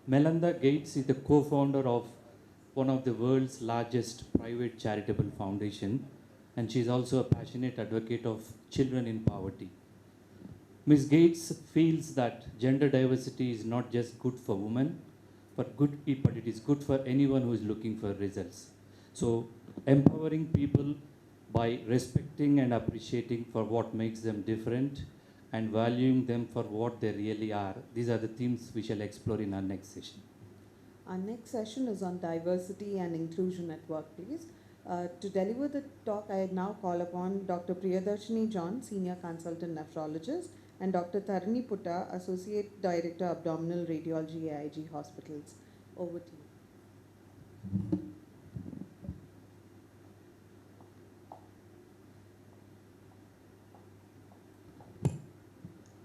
Melinda Gates is the co-founder of one of the world's largest private charitable foundation, and she is also a passionate advocate of children in poverty. Ms. Gates feels that gender diversity is not just good for women, but it is good for anyone who is looking for results. So empowering people by respecting and appreciating for what makes them different and valuing them for what they really are. These are the themes we shall explore in our next session. Our next session is on diversity and inclusion at workplace. To deliver the talk, I now call upon Dr. Priyadarshini John, Senior Consultant Nephrologist, and Dr. Tharani Putta, Associate Director, Abdominal Radiology, AIG Hospitals. Over to you.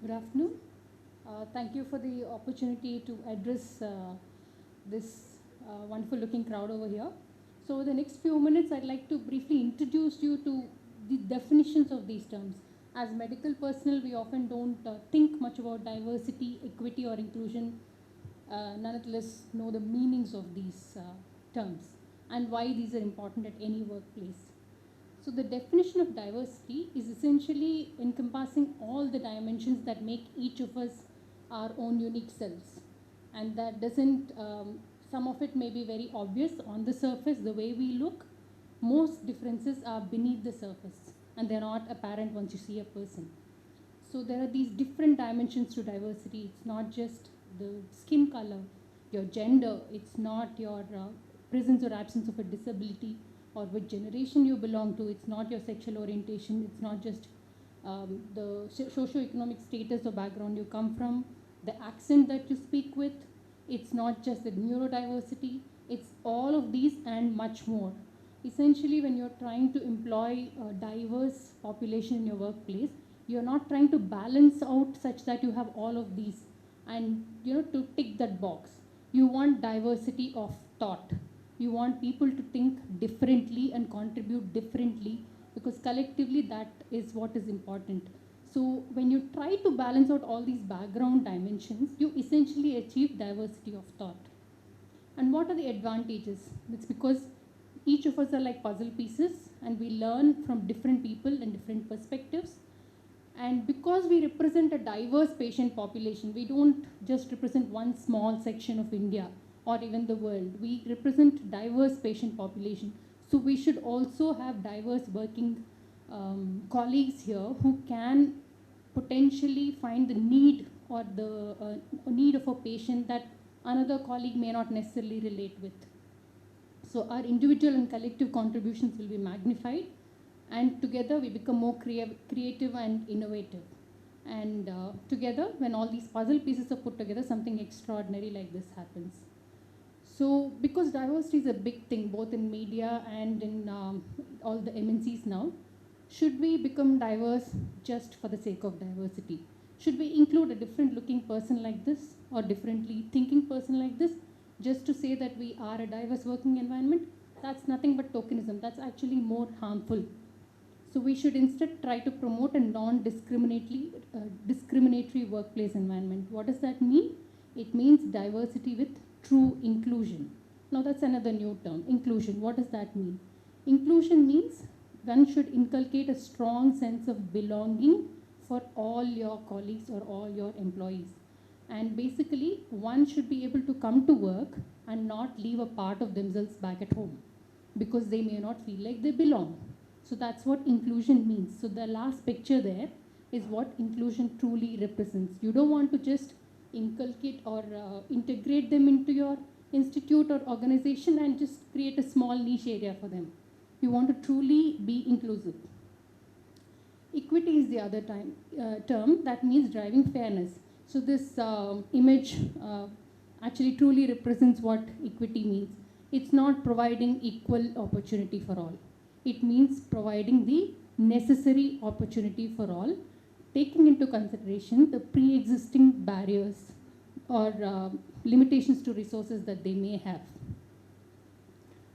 Good afternoon. Thank you for the opportunity to address this wonderful looking crowd over here. So the next few minutes I'd like to briefly introduce you to the definitions of these terms. As medical personnel, we often don't think much about diversity, equity or inclusion. Nonetheless, know the meanings of these terms and why these are important at any workplace. So the definition of diversity is essentially encompassing all the dimensions that make each of us our own unique selves. And that doesn't, some of it may be very obvious on the surface, the way we look. Most differences are beneath the surface and they're not apparent once you see a person. So there are these different dimensions to diversity. It's not just the skin color, your gender, it's not your presence or absence of a disability, or which generation you belong to, it's not your sexual orientation, it's not just the socio-economic status or background you come from, the accent that you speak with, it's not just the neurodiversity, it's all of these and much more. Essentially, when you're trying to employ a diverse population in your workplace, you're not trying to balance out such that you have all of these and to tick that box. You want diversity of thought. You want people to think differently and contribute differently, because collectively that is what is important. So when you try to balance out all these background dimensions, you essentially achieve diversity of thought. And what are the advantages? It's because each of us are like puzzle pieces and we learn from different people and different perspectives. And because we represent a diverse patient population, we don't just represent one small section of India or even the world. We represent diverse patient population. So we should also have diverse working colleagues here who can potentially find the need or the need of a patient that another colleague may not necessarily relate with. So our individual and collective contributions will be magnified, and together we become more creative and innovative. And together, when all these puzzle pieces are put together, something extraordinary like this happens. So because diversity is a big thing, both in media and in all the MNCs now, should we become diverse just for the sake of diversity? Should we include a different looking person like this or differently thinking person like this just to say that we are a diverse working environment? That's nothing but tokenism. That's actually more harmful. So we should instead try to promote a non-discriminatory workplace environment. What does that mean? It means diversity with true inclusion. Now that's another new term, inclusion. What does that mean? Inclusion means one should inculcate a strong sense of belonging for all your colleagues or all your employees. And basically, one should be able to come to work and not leave a part of themselves back at home because they may not feel like they belong. So that's what inclusion means. So the last picture there is what inclusion truly represents. You don't want to just inculcate or integrate them into your institute or organization and just create a small niche area for them. You want to truly be inclusive. Equity is the other term that means driving fairness. So this image actually truly represents what equity means. It's not providing equal opportunity for all. It means providing the necessary opportunity for all, taking into consideration the pre-existing barriers or limitations to resources that they may have.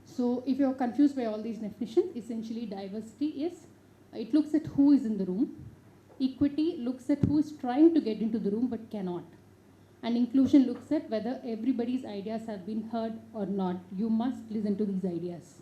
So if you're confused by all these definitions, essentially diversity is, it looks at who is in the room. Equity looks at who is trying to get into the room but cannot. And inclusion looks at whether everybody's ideas have been heard or not. You must listen to these ideas.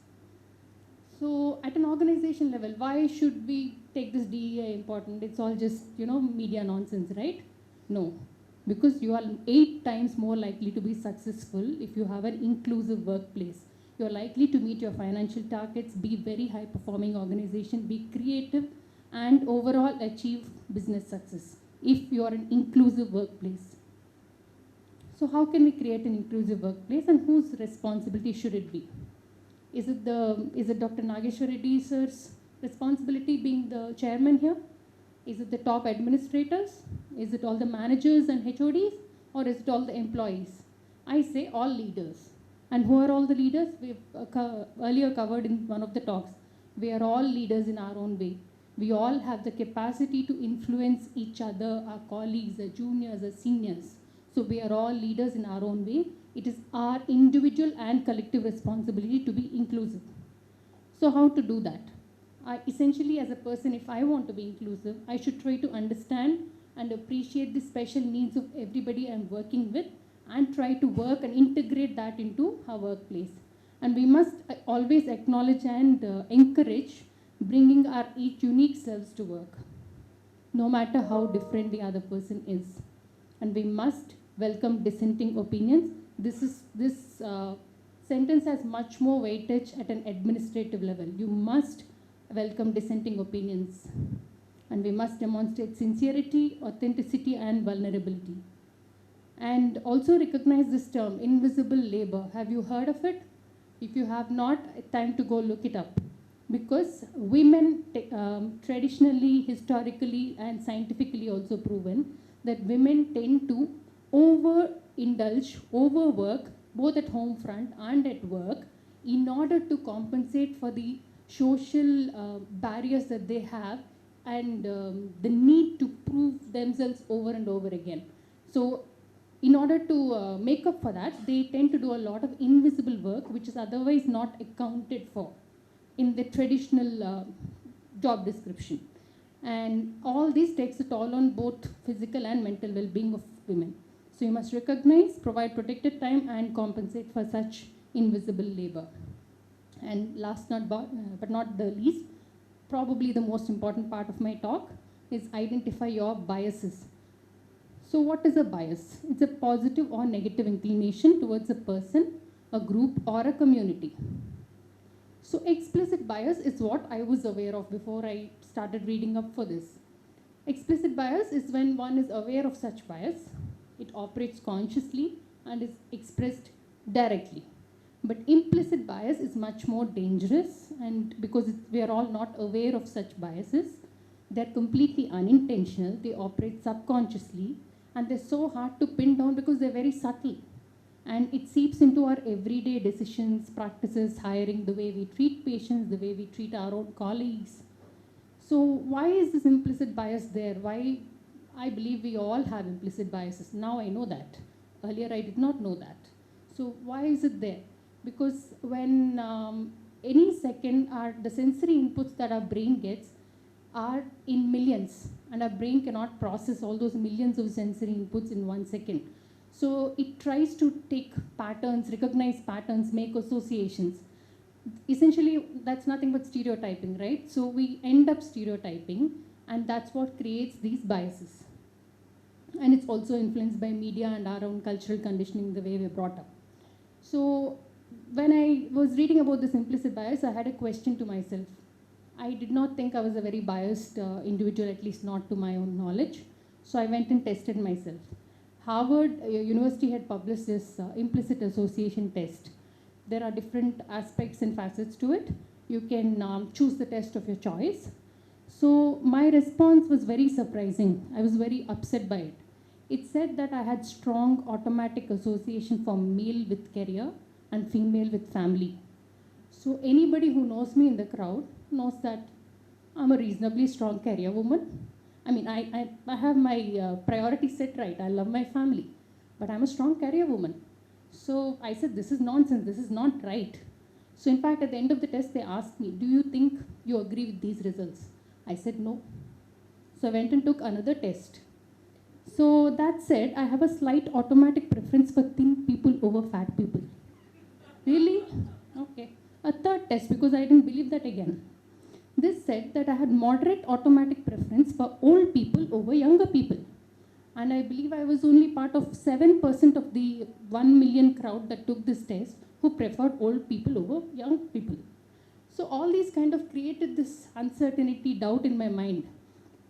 So at an organization level, why should we take this DEI important? It's all just, media nonsense, right? No, because you are 8 times more likely to be successful if you have an inclusive workplace. You're likely to meet your financial targets, be very high performing organization, be creative, and overall achieve business success if you are an inclusive workplace. So how can we create an inclusive workplace, and whose responsibility should it be? Is it Dr. Nageshwar Reddy sir's responsibility being the chairman here? Is it the top administrators? Is it all the managers and HODs? Or is it all the employees? I say all leaders. And who are all the leaders? We've earlier covered in one of the talks. We are all leaders in our own way. We all have the capacity to influence each other, our colleagues, our juniors, our seniors. So we are all leaders in our own way. It is our individual and collective responsibility to be inclusive. So how to do that? Essentially, as a person, if I want to be inclusive, I should try to understand and appreciate the special needs of everybody I'm working with, and try to work and integrate that into our workplace. And we must always acknowledge and encourage bringing our each unique selves to work, no matter how different the other person is. And we must welcome dissenting opinions. This sentence has much more weightage at an administrative level. You must welcome dissenting opinions, and we must demonstrate sincerity, authenticity, and vulnerability. And also recognize this term, invisible labor. Have you heard of it? If you have not, time to go look it up. Because women, traditionally, historically, and scientifically also proven that women tend to overindulge, overwork, both at home front and at work, in order to compensate for the social barriers that they have, and the need to prove themselves over and over again. So in order to make up for that, they tend to do a lot of invisible work, which is otherwise not accounted for in the traditional job description. And all this takes a toll on both physical and mental well-being of women. So you must recognize, provide protected time, and compensate for such invisible labor. And last but not the least, probably the most important part of my talk is identify your biases. So what is a bias? It's a positive or negative inclination towards a person, a group, or a community. So explicit bias is what I was aware of before I started reading up for this. Explicit bias is when one is aware of such bias, it operates consciously and is expressed directly. But implicit bias is much more dangerous, and because we are all not aware of such biases, they're completely unintentional, they operate subconsciously, and they're so hard to pin down because they're very subtle. And it seeps into our everyday decisions, practices, hiring, the way we treat patients, the way we treat our own colleagues. So why is this implicit bias there? Why? I believe we all have implicit biases. Now I know that. Earlier I did not know that. So why is it there? Because when any second, the sensory inputs that our brain gets are in millions, and our brain cannot process all those millions of sensory inputs in 1 second. So it tries to take patterns, recognize patterns, make associations. Essentially, that's nothing but stereotyping, right? So we end up stereotyping, and that's what creates these biases. And it's also influenced by media and our own cultural conditioning, the way we're brought up. So when I was reading about this implicit bias, I had a question to myself. I did not think I was a very biased individual, at least not to my own knowledge. So I went and tested myself. Harvard University had published this implicit association test. There are different aspects and facets to it. You can choose the test of your choice. So my response was very surprising. I was very upset by it. It said that I had strong automatic association for male with career and female with family. So anybody who knows me in the crowd knows that I'm a reasonably strong career woman. I mean, I have my priorities set right. I love my family, but I'm a strong career woman. So I said, this is nonsense. This is not right. So in fact, at the end of the test, they asked me, do you think you agree with these results? I said, no. So I went and took another test. So that said, I have a slight automatic preference for thin people over fat people. Really? Okay. A third test because I didn't believe that again. This said that I had moderate automatic preference for old people over younger people. And I believe I was only part of 7% of the 1 million crowd that took this test who preferred old people over young people. So all these kind of created this uncertainty, doubt in my mind.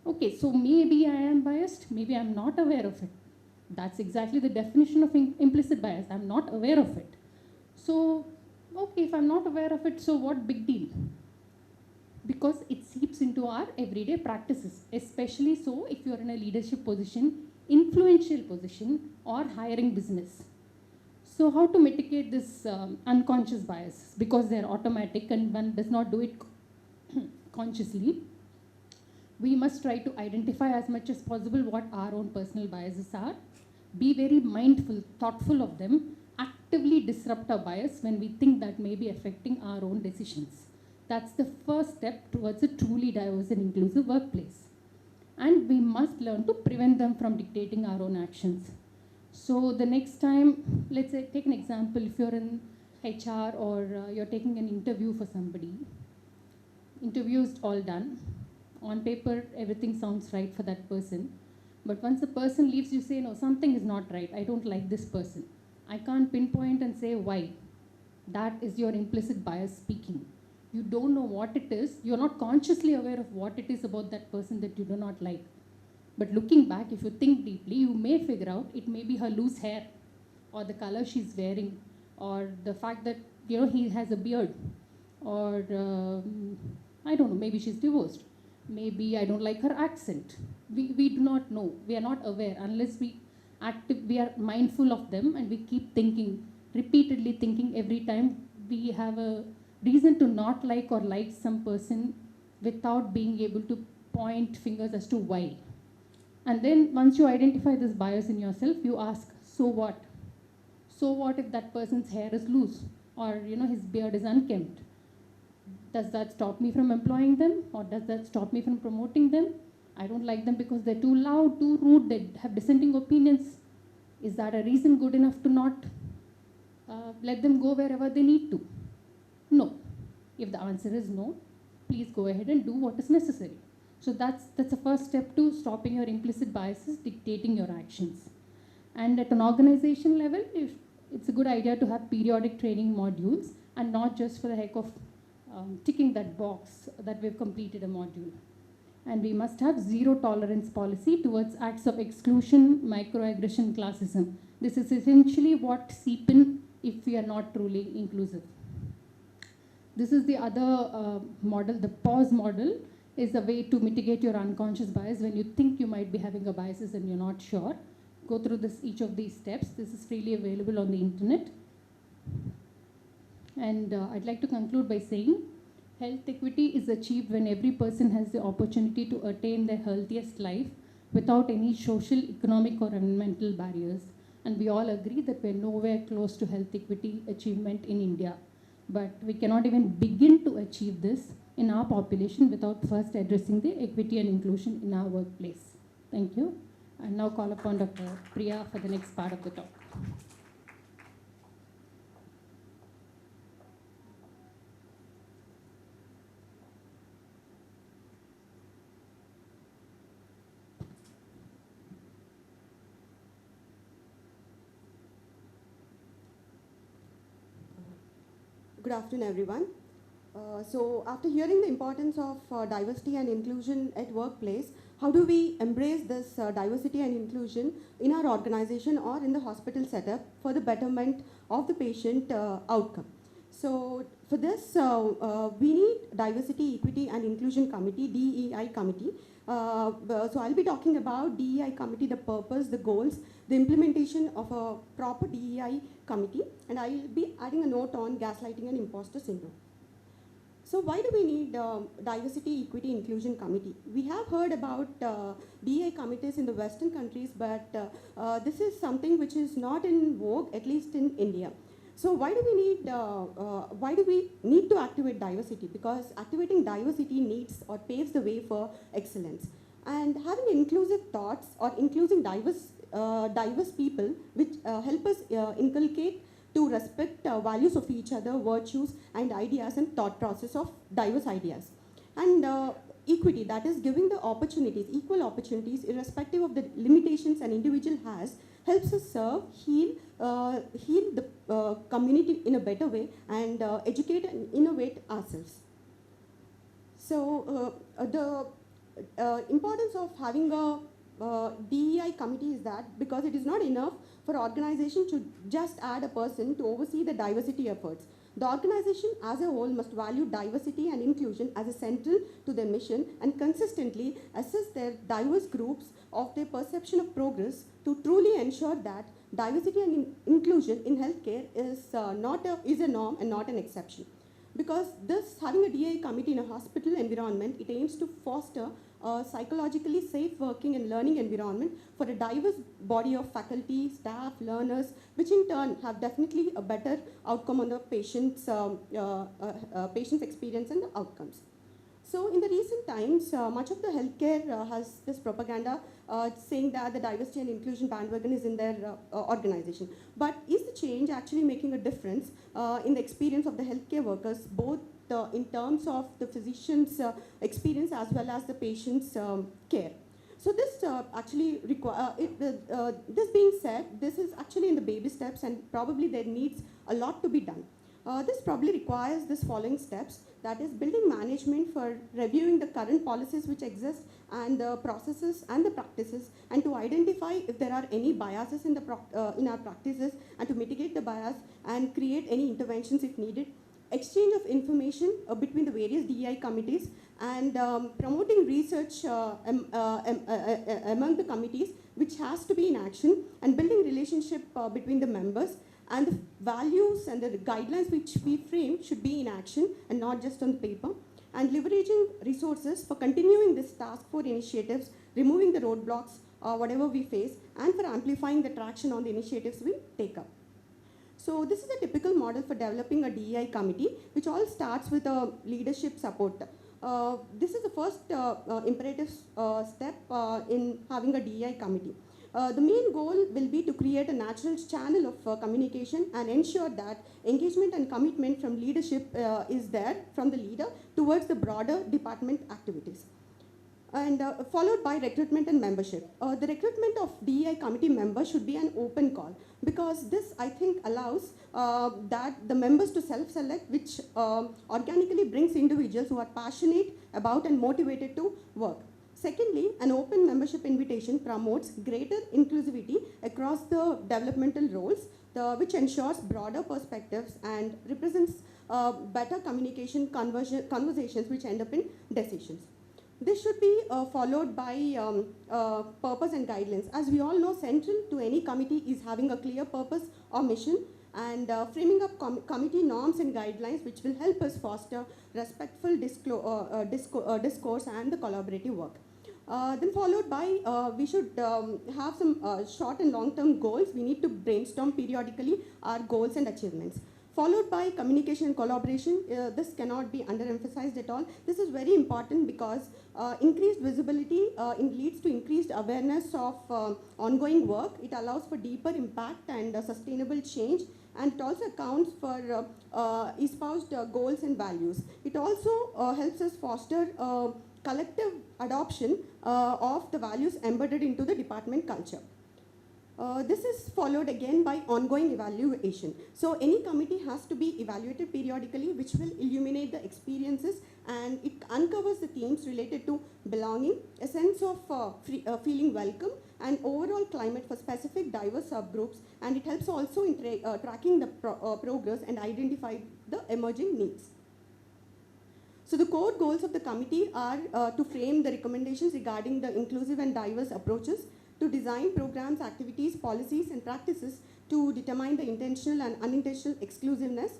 Okay, so maybe I am biased, maybe I'm not aware of it. That's exactly the definition of implicit bias. I'm not aware of it. So, okay, if I'm not aware of it, so what big deal? Because it seeps into our everyday practices, especially so if you're in a leadership position, influential position, or hiring business. So how to mitigate this unconscious bias? Because they're automatic and one does not do it consciously. We must try to identify as much as possible what our own personal biases are, be very mindful, thoughtful of them, actively disrupt our bias when we think that may be affecting our own decisions. That's the first step towards a truly diverse and inclusive workplace. And we must learn to prevent them from dictating our own actions. So the next time, let's say, take an example, if you're in HR or you're taking an interview for somebody, interview is all done. On paper, everything sounds right for that person. But once the person leaves, you say, no, something is not right. I don't like this person. I can't pinpoint and say why. That is your implicit bias speaking. You don't know what it is. You're not consciously aware of what it is about that person that you do not like. But looking back, if you think deeply, you may figure out it may be her loose hair, or the color she's wearing, or the fact that he has a beard, or I don't know, maybe she's divorced. Maybe I don't like her accent. We do not know. We are not aware unless we are mindful of them and we keep thinking, repeatedly thinking every time we have a reason to not like or like some person without being able to point fingers as to why. And then once you identify this bias in yourself, you ask, so what? So what if that person's hair is loose or his beard is unkempt? Does that stop me from employing them, or does that stop me from promoting them? I don't like them because they're too loud, too rude, they have dissenting opinions. Is that a reason good enough to not let them go wherever they need to? No. If the answer is no, please go ahead and do what is necessary. So that's the first step to stopping your implicit biases dictating your actions. And at an organization level, it's a good idea to have periodic training modules and not just for the heck of ticking that box that we've completed a module. And we must have zero tolerance policy towards acts of exclusion, microaggression, classism. This is essentially what seep in if we are not truly inclusive. This is the other model, the pause model is a way to mitigate your unconscious bias when you think you might be having a biases and you're not sure. Go through each of these steps. This is freely available on the internet. And I'd like to conclude by saying health equity is achieved when every person has the opportunity to attain their healthiest life without any social, economic, or environmental barriers. And we all agree that we're nowhere close to health equity achievement in India. But we cannot even begin to achieve this in our population without first addressing the equity and inclusion in our workplace. Thank you. I now call upon Dr. Priya for the next part of the talk. Good afternoon, everyone. So after hearing the importance of diversity and inclusion at workplace, how do we embrace this diversity and inclusion in our organization or in the hospital setup for the betterment of the patient outcome? So for this, we need Diversity, Equity and Inclusion Committee, DEI committee. So I'll be talking about DEI committee, the purpose, the goals, the implementation of a proper DEI committee, and I'll be adding a note on gaslighting and imposter syndrome. So why do we need Diversity, Equity, Inclusion Committee? We have heard about DEI committees in the Western countries, but this is something which is not in vogue, at least in India. So why do we need to activate diversity? Because activating diversity needs or paves the way for excellence. And having inclusive thoughts or including diverse people, which help us inculcate to respect values of each other, virtues and ideas and thought process of diverse ideas. And equity, that is giving the opportunities, equal opportunities, irrespective of the limitations an individual has, helps us serve, heal the community in a better way, and educate and innovate ourselves. So the importance of having a DEI committee is that because it is not enough for organization to just add a person to oversee the diversity efforts. The organization as a whole must value diversity and inclusion as a central to their mission and consistently assess their diverse groups of their perception of progress to truly ensure that diversity and inclusion in healthcare is a norm and not an exception. Because this, having a DEI committee in a hospital environment, it aims to foster a psychologically safe working and learning environment for a diverse body of faculty, staff, learners, which in turn have definitely a better outcome on the patient's experience and outcomes. So in the recent times, much of the healthcare has this propaganda saying that the diversity and inclusion bandwagon is in their organization. But is the change actually making a difference in the experience of the healthcare workers, both in terms of the physician's experience as well as the patient's care? So this actually this being said, this is actually in the baby steps and probably there needs a lot to be done. This probably requires this following steps, that is building management for reviewing the current policies which exist and the processes and the practices, and to identify if there are any biases in our practices and to mitigate the bias and create any interventions if needed. Exchange of information between the various DEI committees and promoting research among the committees, which has to be in action, and building relationship between the members, and the values and the guidelines which we frame should be in action and not just on paper, and leveraging resources for continuing this task force initiatives, removing the roadblocks whatever we face, and for amplifying the traction on the initiatives we take up. So this is a typical model for developing a DEI committee, which all starts with a leadership support. This is the first imperative step in having a DEI committee. The main goal will be to create a natural channel of communication and ensure that engagement and commitment from leadership is there from the leader towards the broader department activities. And followed by recruitment and membership. The recruitment of DEI committee members should be an open call, because this, I think, allows that the members to self-select, which organically brings individuals who are passionate about and motivated to work. Secondly, an open membership invitation promotes greater inclusivity across the developmental roles, which ensures broader perspectives and represents better communication conversations which end up in decisions. This should be followed by purpose and guidelines. As we all know, central to any committee is having a clear purpose or mission, and framing up committee norms and guidelines which will help us foster respectful discourse and the collaborative work. Then followed by, we should have some short and long-term goals. We need to brainstorm periodically our goals and achievements. Followed by communication and collaboration. This cannot be underemphasized at all. This is very important because increased visibility leads to increased awareness of ongoing work. It allows for deeper impact and sustainable change, and it also accounts for espoused goals and values. It also helps us foster collective adoption of the values embedded into the department culture. This is followed again by ongoing evaluation. So any committee has to be evaluated periodically, which will illuminate the experiences, and it uncovers the themes related to belonging, a sense of feeling welcome, and overall climate for specific diverse subgroups, and it helps also in tracking the progress and identify the emerging needs. So the core goals of the committee are to frame the recommendations regarding the inclusive and diverse approaches, to design programs, activities, policies, and practices to determine the intentional and unintentional exclusiveness,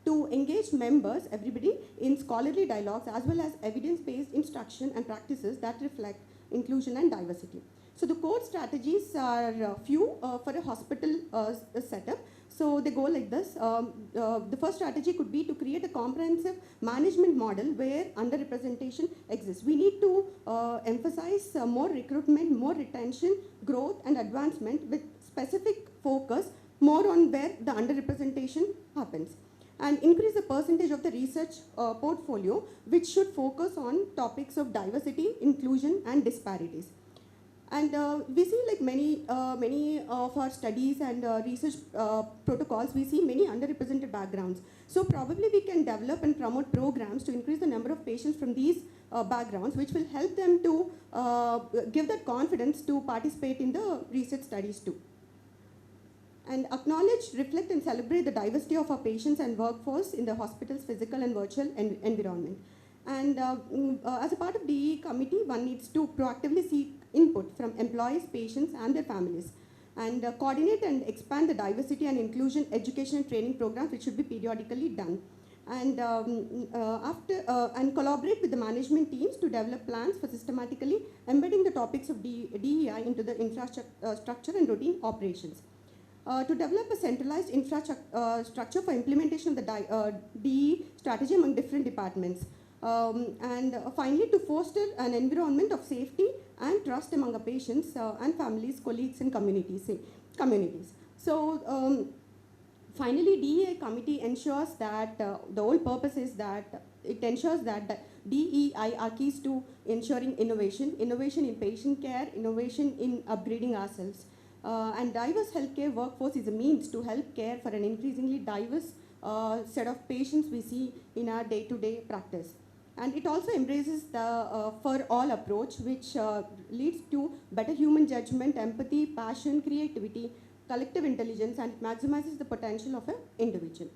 to engage members, everybody, in scholarly dialogues as well as evidence-based instruction and practices that reflect inclusion and diversity. So the core strategies are few for a hospital setup. So they go like this. The first strategy could be to create a comprehensive management model where underrepresentation exists. We need to emphasize more recruitment, more retention, growth, and advancement with specific focus more on where the underrepresentation happens. And increase the percentage of the research portfolio, which should focus on topics of diversity, inclusion, and disparities. And we see like many of our studies and research protocols, we see many underrepresented backgrounds. So probably we can develop and promote programs to increase the number of patients from these backgrounds, which will help them to give that confidence to participate in the research studies too. And acknowledge, reflect, and celebrate the diversity of our patients and workforce in the hospital's physical and virtual environment. And as a part of DE committee, one needs to proactively seek input from employees, patients, and their families, and coordinate and expand the diversity and inclusion education and training programs, which should be periodically done. And and collaborate with the management teams to develop plans for systematically embedding the topics of DEI into the infrastructure and routine operations. To develop a centralized infrastructure for implementation of the DE strategy among different departments. And finally, to foster an environment of safety and trust among our patients and families, colleagues, and communities. So finally, DEI committee ensures that the whole purpose is that it ensures that the DEI are keys to ensuring innovation in patient care, innovation in upgrading ourselves. And diverse healthcare workforce is a means to help care for an increasingly diverse set of patients we see in our day-to-day practice. And it also embraces the for all approach, which leads to better human judgment, empathy, passion, creativity, collective intelligence, and it maximizes the potential of an individual.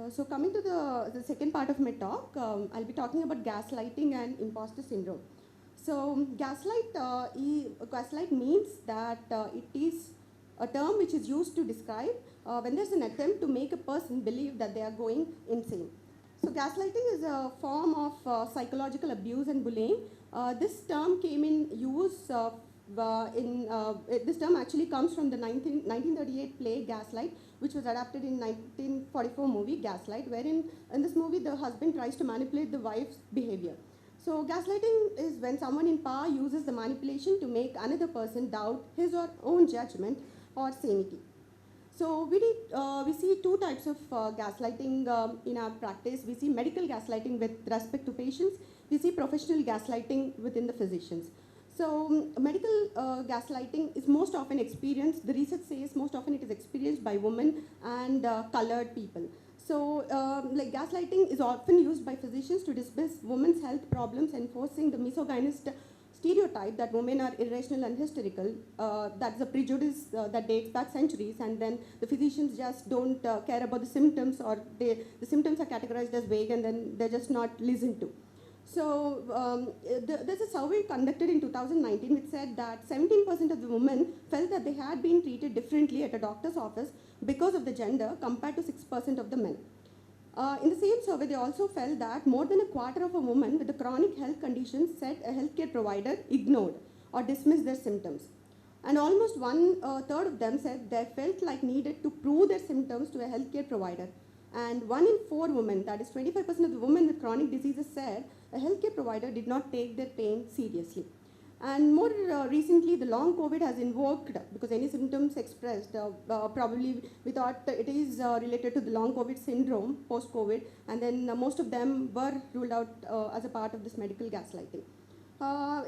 So coming to the second part of my talk, I'll be talking about gaslighting and imposter syndrome. So gaslight means that it is a term which is used to describe when there's an attempt to make a person believe that they are going insane. So gaslighting is a form of psychological abuse and bullying. This term came in use this term actually comes from the 1938 play Gaslight, which was adapted in 1944 movie Gaslight, wherein in this movie the husband tries to manipulate the wife's behavior. So gaslighting is when someone in power uses the manipulation to make another person doubt his or own judgment or sanity. So we see two types of gaslighting in our practice. We see medical gaslighting with respect to patients. We see professional gaslighting within the physicians. So medical gaslighting is most often experienced, the research says most often it is experienced by women and colored people. So like gaslighting is often used by physicians to dismiss women's health problems, enforcing the misogynist stereotype that women are irrational and hysterical. That's a prejudice that dates back centuries, and then the physicians just don't care about the symptoms, or the symptoms are categorized as vague and then they're just not listened to. So there's a survey conducted in 2019 which said that 17% of the women felt that they had been treated differently at a doctor's office because of the gender compared to 6% of the men. In the same survey, they also felt that more than a quarter of a woman with a chronic health condition said a healthcare provider ignored or dismissed their symptoms. And almost one-third of them said they felt like needed to prove their symptoms to a healthcare provider. And 1 in 4 women, that is 25% of the women with chronic diseases, said a healthcare provider did not take their pain seriously. And more recently, the long COVID has invoked, because any symptoms expressed, probably we thought it is related to the long COVID syndrome, post-COVID, and then most of them were ruled out as a part of this medical gaslighting.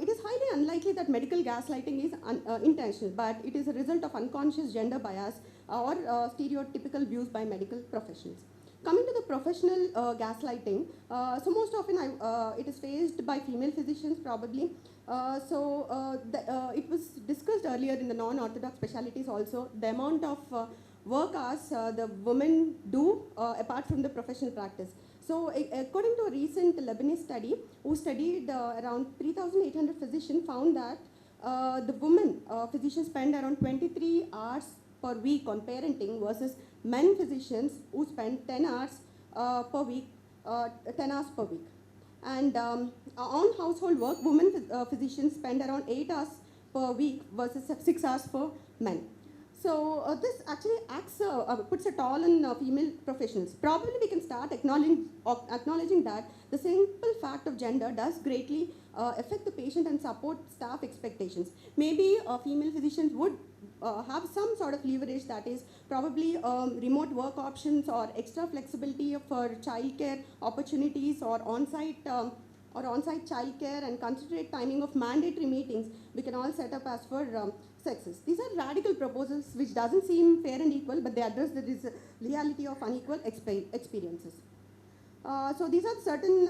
It is highly unlikely that medical gaslighting is intentional, but it is a result of unconscious gender bias or stereotypical views by medical professionals. Coming to the professional gaslighting, so most often it is faced by female physicians probably. It was discussed earlier in the non-orthodox specialties also, the amount of work hours the women do apart from the professional practice. So according to a recent Lebanese study, who studied around 3,800 physicians, found that the women physicians spend around 23 hours per week on parenting versus men physicians who spend 10 hours per week, 10 hours per week. And on household work, women physicians spend around 8 hours per week versus 6 hours for men. This actually puts a toll on female professionals. Probably we can start acknowledging that the simple fact of gender does greatly affect the patient and support staff expectations. Maybe female physicians would have some sort of leverage, that is probably remote work options or extra flexibility for childcare opportunities or on-site childcare and considerate timing of mandatory meetings we can all set up as for sexes. These are radical proposals which doesn't seem fair and equal, but they address the reality of unequal experiences. So these are certain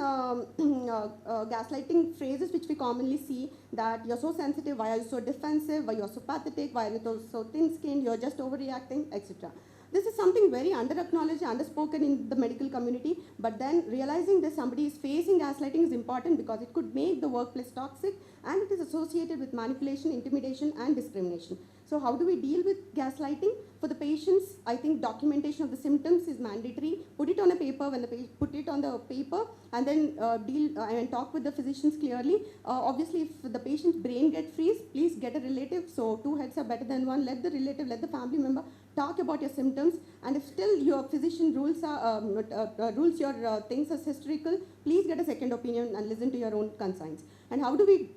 gaslighting phrases which we commonly see, that you're so sensitive, why are you so defensive, why you're so pathetic, why are you so thin-skinned, you're just overreacting, etc. This is something very under-acknowledged, underspoken in the medical community, but then realizing that somebody is facing gaslighting is important because it could make the workplace toxic and it is associated with manipulation, intimidation, and discrimination. So how do we deal with gaslighting? For the patients, I think documentation of the symptoms is mandatory. Put it on a paper put it on the paper, and then talk with the physicians clearly. Obviously, if the patient's brain gets freeze, please get a relative. So 2 heads are better than 1. Let the relative, let the family member talk about your symptoms. And if still your physician rules your things as historical, please get a second opinion and listen to your own concerns. And how do we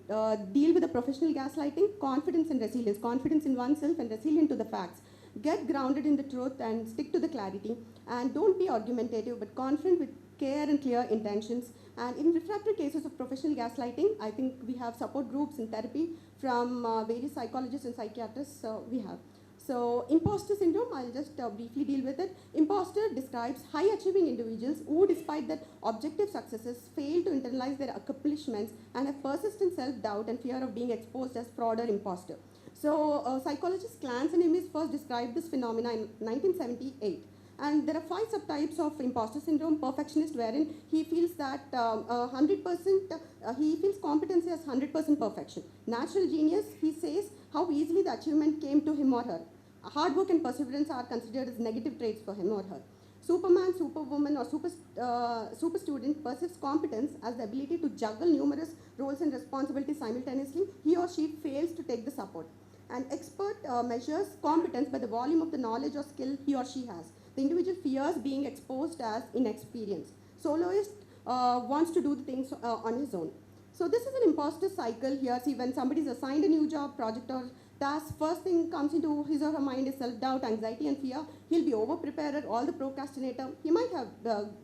deal with the professional gaslighting? Confidence and resilience. Confidence in oneself and resilient to the facts. Get grounded in the truth and stick to the clarity. And don't be argumentative, but confident with care and clear intentions. And in refractory cases of professional gaslighting, I think we have support groups in therapy from various psychologists and psychiatrists we have. So imposter syndrome, I'll just briefly deal with it. Imposter describes high achieving individuals who, despite their objective successes, fail to internalize their accomplishments and have persistent self-doubt and fear of being exposed as fraud or imposter. So psychologist Clance and Amis first described this phenomena in 1978. And there are 5 subtypes of imposter syndrome. Perfectionist, wherein he feels that 100%, he feels competency as 100% perfection. Natural genius, he says how easily the achievement came to him or her. Hard work and perseverance are considered as negative traits for him or her. Superman, superwoman, or super student perceives competence as the ability to juggle numerous roles and responsibilities simultaneously. He or she fails to take the support. An expert measures competence by the volume of the knowledge or skill he or she has. The individual fears being exposed as inexperienced. Soloist wants to do the things on his own. So this is an imposter cycle here. See, when somebody is assigned a new job, project, or task, first thing comes into his or her mind is self-doubt, anxiety, and fear. He'll be over-prepared, all the procrastinator. He might have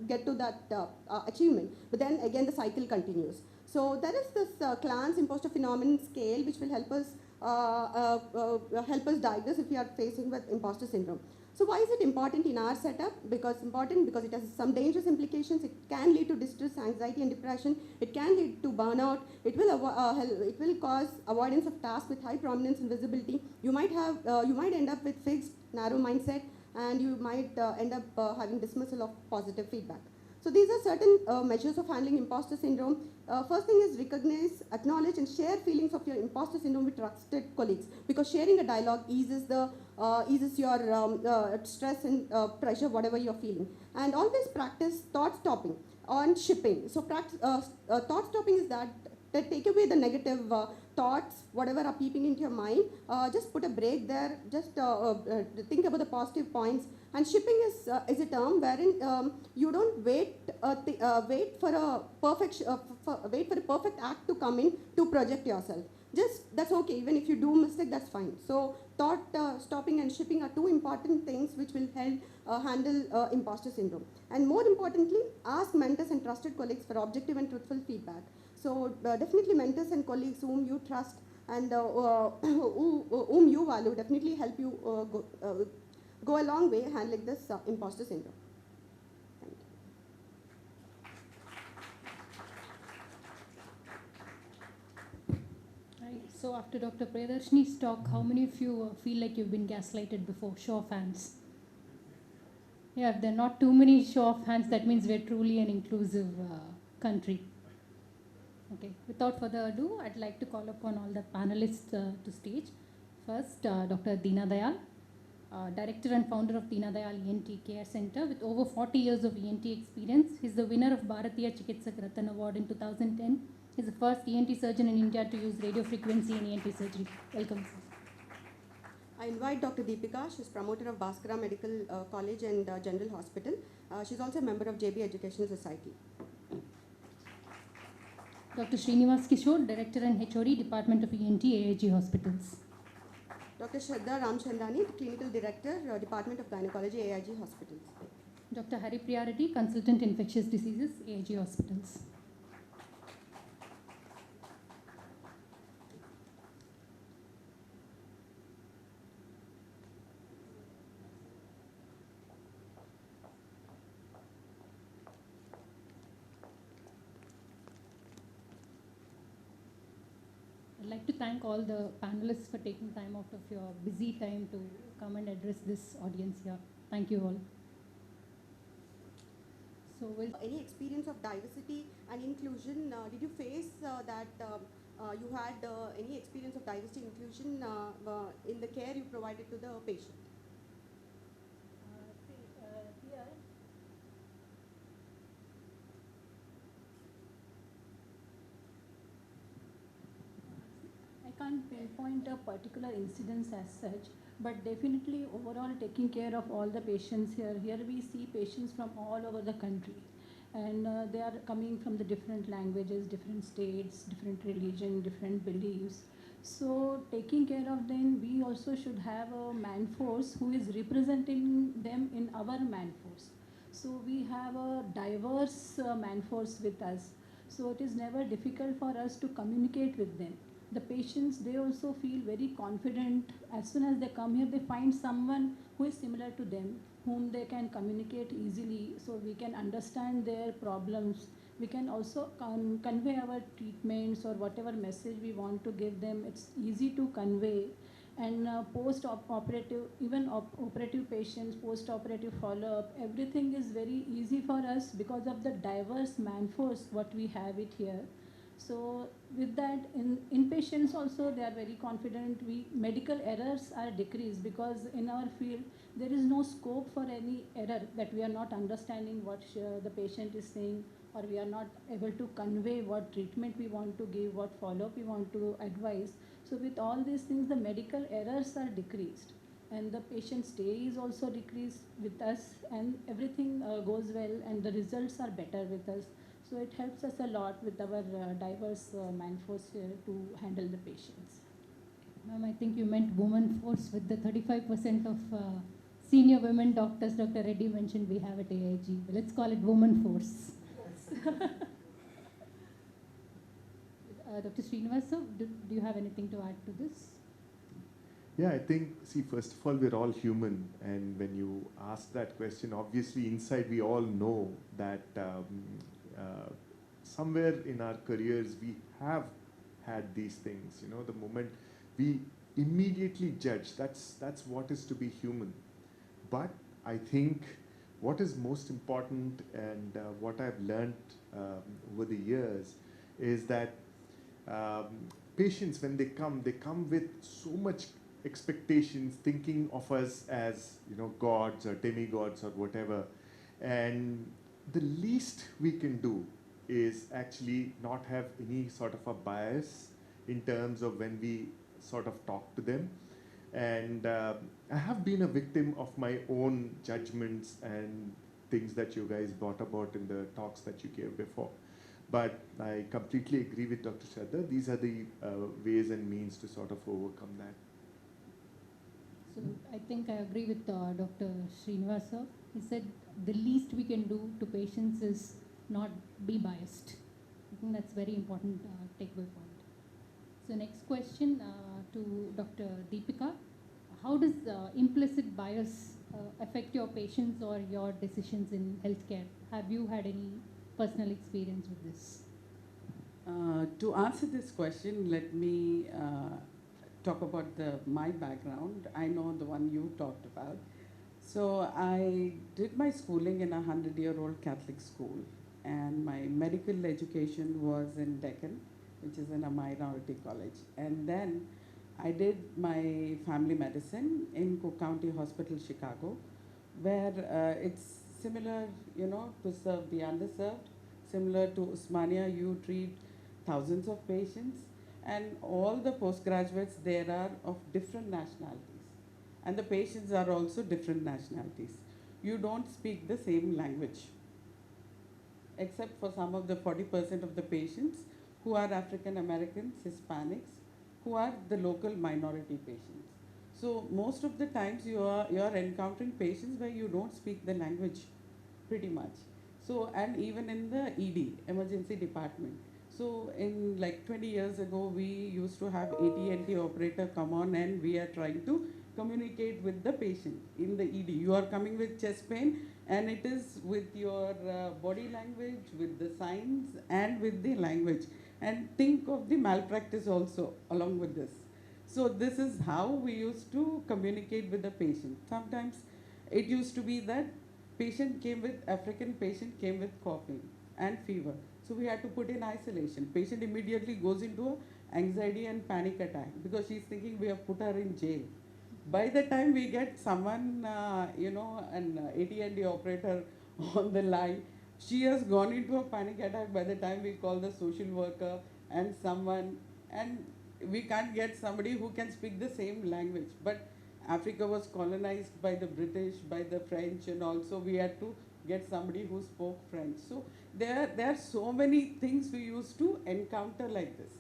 get to that achievement, but then again the cycle continues. So there is this Clance imposter phenomenon scale which will help us diagnose if we are facing with imposter syndrome. So why is it important in our setup? Because it has some dangerous implications. It can lead to distress, anxiety, and depression. It can lead to burnout. It will cause avoidance of tasks with high prominence and visibility. You might end up with fixed, narrow mindset, and you might end up having dismissal of positive feedback. So these are certain measures of handling imposter syndrome. First thing is recognize, acknowledge, and share feelings of your imposter syndrome with trusted colleagues, because sharing a dialogue eases your stress and pressure, whatever you're feeling. And always practice thought stopping on shipping. So thought stopping is that take away the negative thoughts, whatever are peeping into your mind. Just put a break there. Just think about the positive points. And shipping is a term wherein you don't wait for a perfect act to come in to project yourself. Just that's okay. Even if you do mistake, that's fine. So thought stopping and shipping are 2 important things which will help handle imposter syndrome. And more importantly, ask mentors and trusted colleagues for objective and truthful feedback. So definitely mentors and colleagues whom you trust and whom you value definitely help you go a long way handling this imposter syndrome. Thank you. Right. So after Dr. Priyadarshini's talk, how many of you feel like you've been gaslighted before? Show of hands. Yeah, if there are not too many show of hands, that means we're truly an inclusive country. Okay, without further ado, I'd like to call upon all the panelists to stage. First, Dr. Deena Dayal, Director and Founder of Deena Dayal ENT Care Center with over 40 years of ENT experience. He's the winner of Bharatiya Chikitsak Ratan Award in 2010. He's the first ENT surgeon in India to use radio frequency in ENT surgery. Welcome, sir. I invite Dr. Deepika. She's promoter of Bhaskara Medical College and General Hospital. She's also a member of JB Education Society. Dr. Srinivas Kishore, Director and HOD, Department of ENT, AIG Hospitals. Dr. Shraddha Ramchandani, Clinical Director, Department of Gynecology, AIG Hospitals. Dr. Haripriya Reddy, Consultant Infectious Diseases, AIG Hospitals. I'd like to thank all the panelists for taking time out of your busy time to come and address this audience here. Thank you all. So Any experience of diversity and inclusion? Did you face that you had any experience of diversity and inclusion in the care you provided to the patient? Here, I can't pinpoint a particular incidence as such, but definitely overall taking care of all the patients here. Here we see patients from all over the country, and they are coming from the different languages, different states, different religion, different beliefs. So taking care of them, we also should have a man force who is representing them in our man force. So we have a diverse man force with us. So it is never difficult for us to communicate with them. The patients, they also feel very confident. As soon as they come here, they find someone who is similar to them, whom they can communicate easily, so we can understand their problems. We can also convey our treatments or whatever message we want to give them. It's easy to convey. And post-operative, even operative patients, post-operative follow-up, everything is very easy for us because of the diverse man force what we have it here. So with that, in patients also, they are very confident. Medical errors are decreased because in our field, there is no scope for any error that we are not understanding what the patient is saying, or we are not able to convey what treatment we want to give, what follow-up we want to advise. So with all these things, the medical errors are decreased, and the patient stay is also decreased with us, and everything goes well, and the results are better with us. So it helps us a lot with our diverse man force here to handle the patients. Ma'am, I think you meant woman force with the 35% of senior women doctors Dr. Reddy mentioned we have at AIG. Let's call it woman force. Dr. Srinivasa, do you have anything to add to this? Yeah, I think, see, first of all, we're all human. And when you ask that question, obviously inside we all know that somewhere in our careers we have had these things. You know, the moment we immediately judge, that's what is to be human. But I think what is most important, and what I've learned over the years, is that patients, when they come with so much expectations, thinking of us as, you know, gods or demigods or whatever. And the least we can do is actually not have any sort of a bias in terms of when we sort of talk to them. And I have been a victim of my own judgments and things that you guys brought about in the talks that you gave before. But I completely agree with Dr. Shraddha. These are the ways and means to sort of overcome that. So I think I agree with Dr. Srinivasa. He said the least we can do to patients is not be biased. I think that's very important takeaway point. So next question to Dr. Deepika. How does implicit bias affect your patients or your decisions in healthcare? Have you had any personal experience with this? To answer this question, let me talk about my background. I know the one you talked about. So I did my schooling in a 100-year-old Catholic school, and my medical education was in Deccan, which is in a minority college. And then I did my family medicine in Cook County Hospital, Chicago, where it's similar, you know, to serve the underserved. Similar to Usmania, you treat thousands of patients, and all the postgraduates there are of different nationalities. And the patients are also different nationalities. You don't speak the same language, except for some of the 40% of the patients who are African Americans, Hispanics, who are the local minority patients. So most of the times you are encountering patients where you don't speak the language pretty much. So, and even in the ED, emergency department. So in like 20 years ago, we used to have AT&T operator come on and we are trying to communicate with the patient in the ED. You are coming with chest pain and it is with your body language, with the signs and with the language. And think of the malpractice also along with this. So this is how we used to communicate with the patient. Sometimes it used to be that African patient came with coughing and fever. So we had to put in isolation. Patient immediately goes into anxiety and panic attack because she's thinking we have put her in jail. By the time we get someone, an AT&T operator on the line, she has gone into a panic attack by the time we call the social worker and someone, and we can't get somebody who can speak the same language. But Africa was colonized by the British, by the French, and also we had to get somebody who spoke French. So there are so many things we used to encounter like this.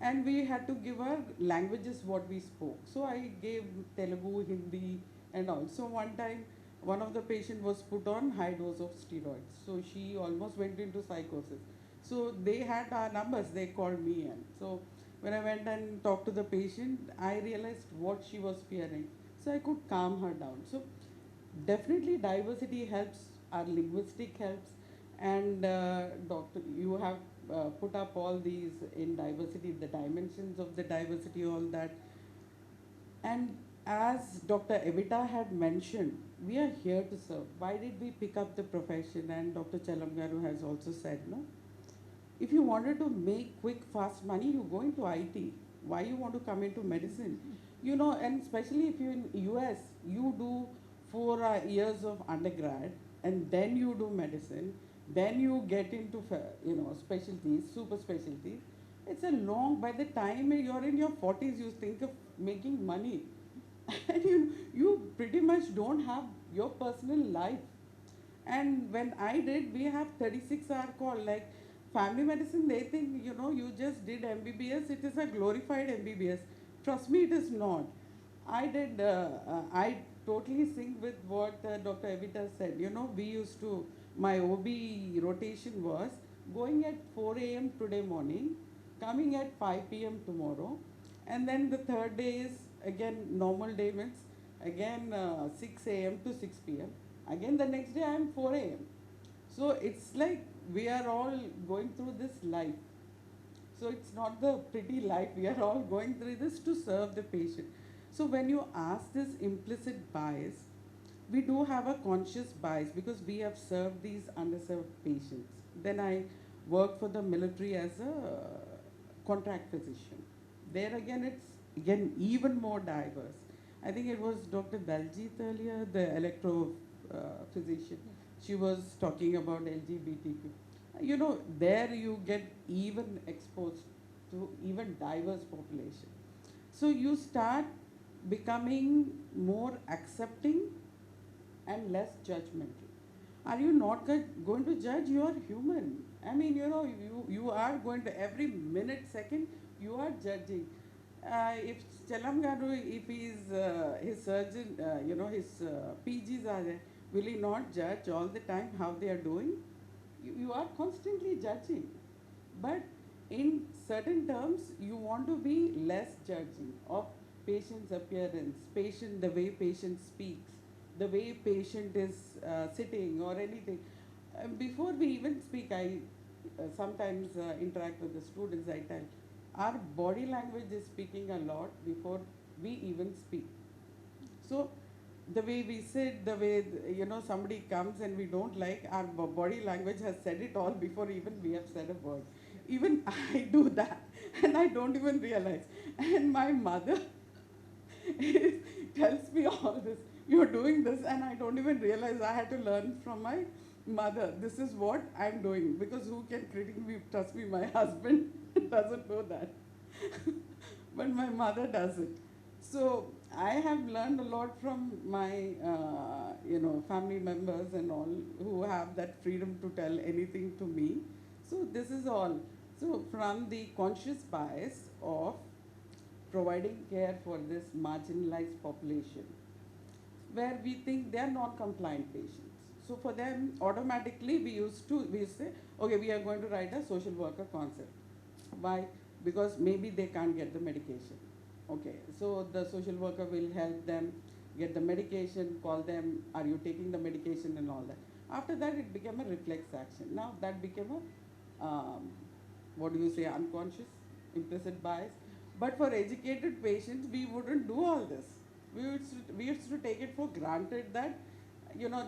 And we had to give our languages what we spoke. So I gave Telugu, Hindi, and also one time one of the patient was put on high dose of steroids. So she almost went into psychosis. So they had our numbers, they called me in. So when I went and talked to the patient, I realized what she was fearing. So I could calm her down. So definitely diversity helps, our linguistic helps, and doctor, you have put up all these in diversity, the dimensions of the diversity, all that. And as Dr. Evita had mentioned, we are here to serve. Why did we pick up the profession? And Dr. Chalamgaru has also said, no, if you wanted to make quick, fast money, you go into IT. Why you want to come into medicine? You know, and especially if you're in US, you do 4 years of undergrad, and then you do medicine, then you get into, specialties, super specialties. It's a long, by the time you're in your 40s, you think of making money. And you pretty much don't have your personal life. And when I did, we have 36-hour call. Like family medicine, they think, you just did MBBS, it is a glorified MBBS. Trust me, it is not. I totally sync with what Dr. Evita said. We used to, my OB rotation was going at 4 a.m. today morning, coming at 5 p.m. tomorrow, and then the third day is again normal day means again 6 a.m. to 6 p.m. Again the next day I am 4 a.m. So it's like we are all going through this life. So it's not the pretty life, we are all going through this to serve the patient. So when you ask this implicit bias, we do have a conscious bias because we have served these underserved patients. Then I work for the military as a contract physician. There again, it's again even more diverse. I think it was Dr. Daljit earlier, the electro physician. She was talking about LGBTQ. There you get even exposed to even diverse population. So you start becoming more accepting and less judgmental. Are you not going to judge? You are human. I mean, you are going to every minute, second, you are judging. If Chalamgaru, if his surgeon, his PGs are there, will he not judge all the time how they are doing? You are constantly judging. But in certain terms, you want to be less judging of patient's appearance, the way patient speaks, the way patient is sitting or anything. Before we even speak, I sometimes interact with the students, I tell, our body language is speaking a lot before we even speak. So the way we sit, the way, somebody comes and we don't like, our body language has said it all before even we have said a word. Even I do that and I don't even realize. And my mother tells me all this. You're doing this and I don't even realize. I had to learn from my mother. This is what I'm doing. Because who can critique me? Trust me, my husband doesn't know that. But my mother does it. So I have learned a lot from my, family members and all who have that freedom to tell anything to me. So this is all. So from the conscious bias of providing care for this marginalized population, where we think they are non-compliant patients. So for them, automatically we used to say, okay, we are going to write a social worker concept. Why? Because maybe they can't get the medication. Okay, so the social worker will help them get the medication, call them, are you taking the medication and all that. After that, it became a reflex action. Now that became a, what do you say, unconscious, implicit bias. But for educated patients, we wouldn't do all this. We used to take it for granted that,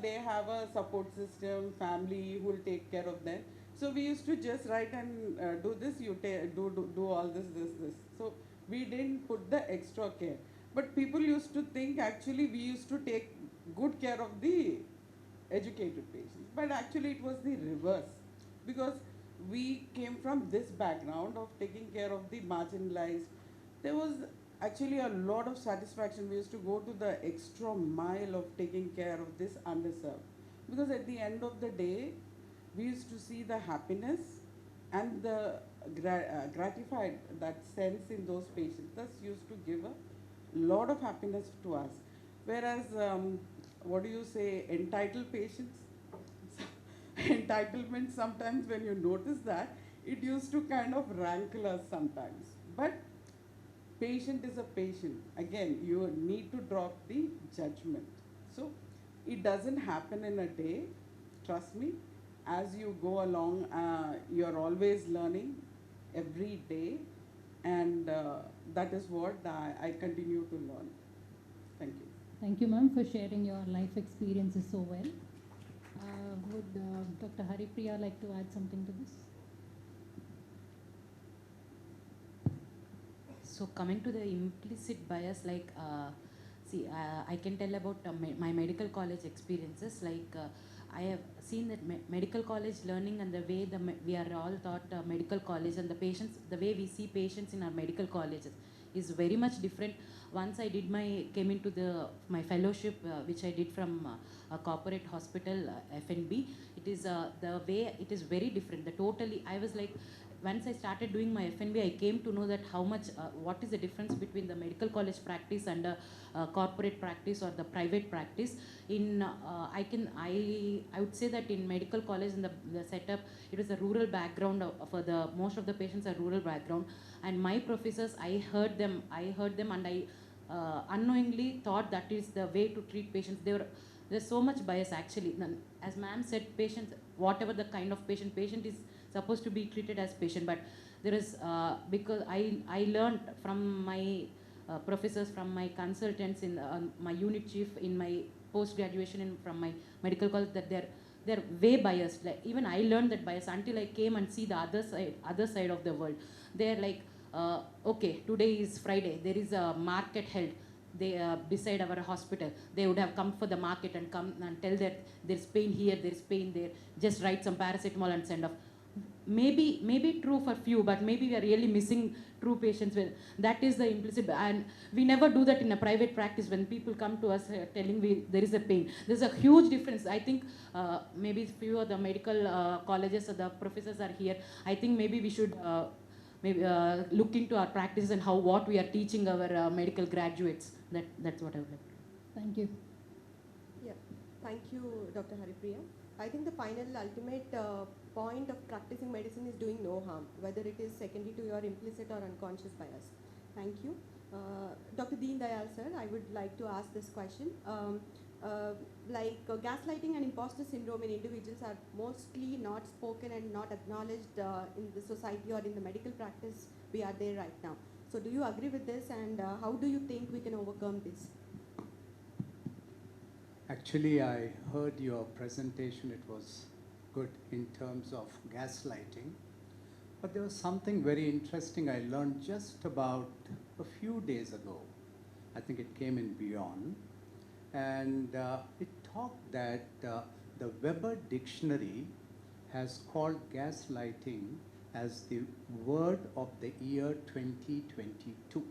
they have a support system, family who will take care of them. So we used to just write and do this, do all this. So we didn't put the extra care. But people used to think actually we used to take good care of the educated patients. But actually it was the reverse. Because we came from this background of taking care of the marginalized. There was actually a lot of satisfaction. We used to go to the extra mile of taking care of this underserved. Because at the end of the day, we used to see the happiness and the gratified, that sense in those patients. Thus used to give a lot of happiness to us. Whereas, what do you say, entitled patients? Entitlement, sometimes when you notice that, it used to kind of rankle us sometimes. But patient is a patient. Again, you need to drop the judgment. So it doesn't happen in a day. Trust me, as you go along, you're always learning every day, and that is what I continue to learn. Thank you. Thank you, ma'am, for sharing your life experiences so well. Would Dr. Haripriya like to add something to this? So coming to the implicit bias, like, I can tell about my medical college experiences. Like, I have seen that medical college learning and the way we are all taught medical college, and the patients, the way we see patients in our medical colleges is very much different. Once I came into my fellowship, which I did from a corporate hospital, FNB. It is the way it is very different. I was like, once I started doing my FNB, I came to know that how much, what is the difference between the medical college practice and corporate practice or the private practice. I would say that in medical college, in the setup, it is a rural background. For the most of the patients are rural background, and my professors, I heard them, and I unknowingly thought that is the way to treat patients. There's so much bias actually. As ma'am said, patients, whatever the kind of patient is supposed to be treated as patient, but there is because I learned from my professors, from my consultants, in my unit chief in my post graduation, and from my medical college, that they're way biased. Like, even I learned that bias until I came and see the other side of the world. They're like, okay, today is Friday, there is a market held. They beside our hospital, they would have come for the market and come and tell that there's pain here, there's pain there, just write some paracetamol and send off. Maybe true for few, but maybe we are really missing true patients. That is the implicit, and we never do that in a private practice. When people come to us telling there is a pain, there's a huge difference. I think maybe few of the medical colleges or the professors are here. I think maybe we should look into our practice and what we are teaching our medical graduates. That's what I would like to do. Thank you. Yeah, thank you, Dr. Haripriya. I think the final ultimate point of practicing medicine is doing no harm, whether it is secondary to your implicit or unconscious bias. Thank you. Dr. Deen Dayal sir, I would like to ask this question. Gaslighting and imposter syndrome in individuals are mostly not spoken and not acknowledged in the society or in the medical practice we are there right now. So do you agree with this, and how do you think we can overcome this? Actually, I heard your presentation. It was good in terms of gaslighting. But there was something very interesting I learned just about a few days ago. I think it came in Beyond. And it talked that the Weber Dictionary has called gaslighting as the word of the year 2022.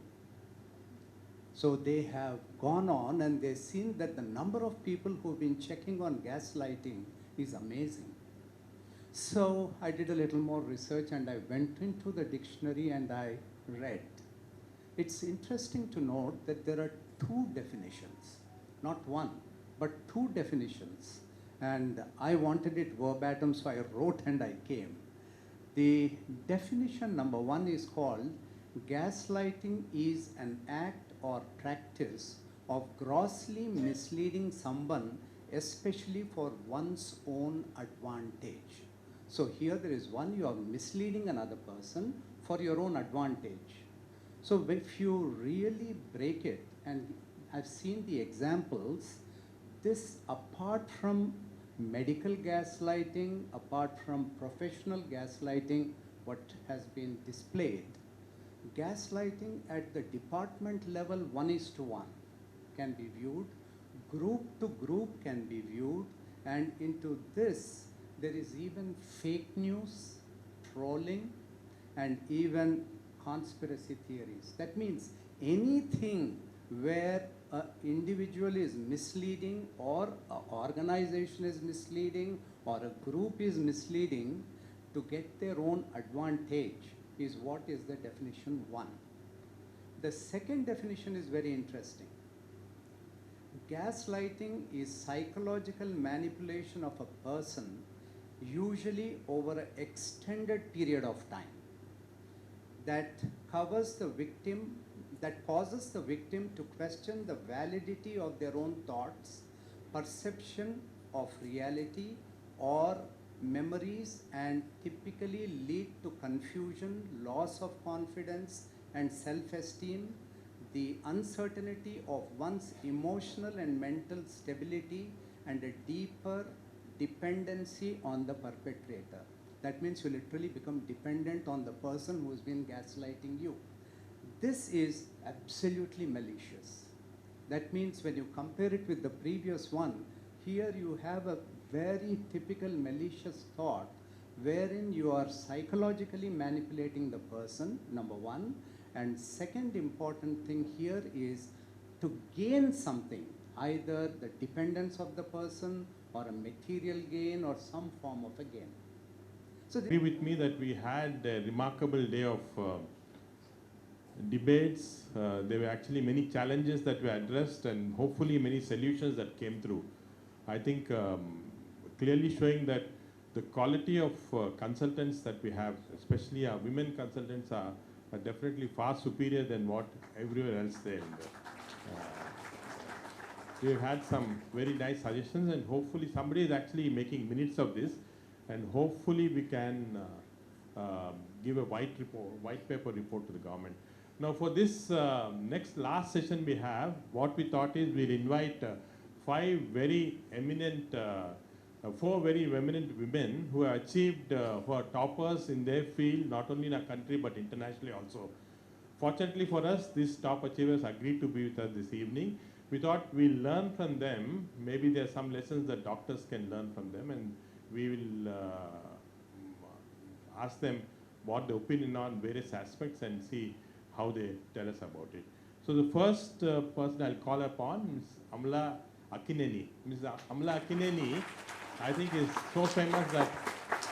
So they have gone on and they've seen that the number of people who've been checking on gaslighting is amazing. So I did a little more research and I went into the dictionary and I read. It's interesting to note that there are two definitions, not one, but two definitions. And I wanted it verbatim, so I wrote and I came. The definition number one is called gaslighting is an act or practice of grossly misleading someone, especially for one's own advantage. So here there is one, you are misleading another person for your own advantage. So if you really break it, and I've seen the examples, this apart from medical gaslighting, apart from professional gaslighting, what has been displayed, gaslighting at the department level 1:1 can be viewed, group to group can be viewed, and into this there is even fake news, trolling, and even conspiracy theories. That means anything where an individual is misleading or an organization is misleading or a group is misleading to get their own advantage is what is the definition one. The second definition is very interesting. Gaslighting is psychological manipulation of a person, usually over an extended period of time, that covers the victim, that causes the victim to question the validity of their own thoughts, perception of reality, or memories, and typically lead to confusion, loss of confidence and self-esteem, the uncertainty of one's emotional and mental stability, and a deeper dependency on the perpetrator. That means you literally become dependent on the person who's been gaslighting you. This is absolutely malicious. That means when you compare it with the previous one, here you have a very typical malicious thought wherein you are psychologically manipulating the person, number one. And second important thing here is to gain something, either the dependence of the person or a material gain or some form of a gain. So agree with me that we had a remarkable day of debates. There were actually many challenges that were addressed and hopefully many solutions that came through. I think clearly showing that the quality of consultants that we have, especially our women consultants, are definitely far superior than what everywhere else there. We've had some very nice suggestions, and hopefully somebody is actually making minutes of this, and hopefully we can give a white paper report to the government. Now for this last session we have, what we thought is we'll invite four very eminent women who have achieved, who are toppers in their field, not only in our country but internationally also. Fortunately for us, these top achievers agreed to be with us this evening. We thought we'll learn from them. Maybe there are some lessons that doctors can learn from them, and we will ask them what the opinion on various aspects and see how they tell us about it. So the first person I'll call upon is Amala Akkineni. Ms. Amala Akkineni, I think, is so famous that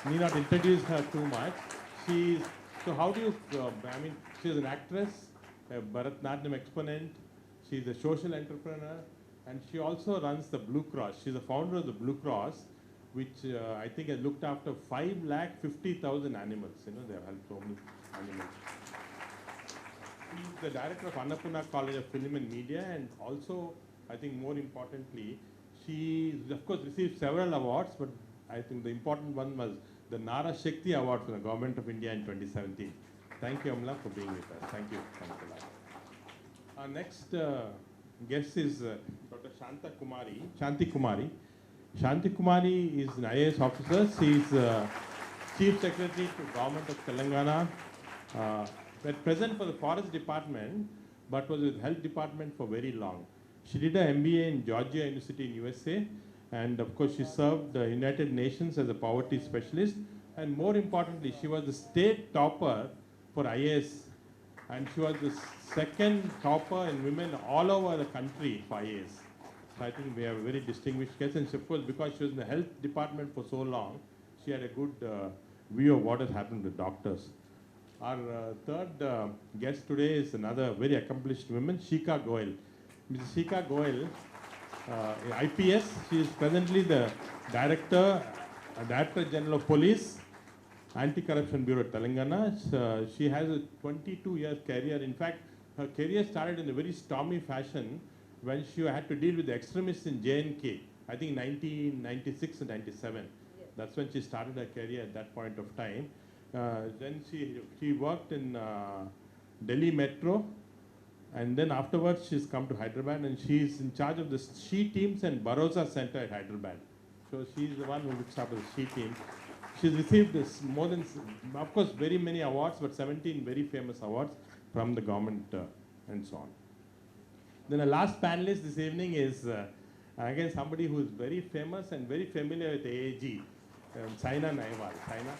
I need not introduce her too much. So how do you, she's an actress, a Bharatanatyam exponent, she's a social entrepreneur, and she also runs the Blue Cross. She's the founder of the Blue Cross, which I think has looked after 550,000 animals. You know, they have helped so many animals. She's the director of Annapurna College of Film and Media, and also, I think more importantly, she, of course, received several awards, but I think the important one was the Nara Shakti Award from the Government of India in 2017. Thank you, Amala, for being with us. Thank you. Thanks a lot. Our next guest is Dr. Santhi Kumari. Santhi Kumari is an IAS officer. She is Chief Secretary to Government of Telangana, at present for the Forest Department, but was with Health Department for very long. She did an MBA in Georgia University in USA, and of course she served the United Nations as a poverty specialist, and more importantly, she was the state topper for IAS and she was the second topper in women all over the country for IAS. So I think we have a very distinguished case, and of course, because she was in the health department for so long, she had a good view of what has happened with doctors. Our third guest today is another very accomplished woman, Shika Goel. Mrs. Shika Goel, IPS, she is presently the Director General of Police, Anti-Corruption Bureau Telangana. She has a 22-year career. In fact, her career started in a very stormy fashion when she had to deal with the extremists in J&K, I think 1996 and 97. Yes. That's when she started her career at that point of time. Then she worked in Delhi Metro, and then afterwards she's come to Hyderabad, and she's in charge of the SHE teams and Barossa Center at Hyderabad. So she's the one who looks after the SHE team. She's received this more than, of course, very many awards, but 17 very famous awards from the government and so on. Then the last panelist this evening is again somebody who is very famous and very familiar with AAG, Saina Nehwal. Saina.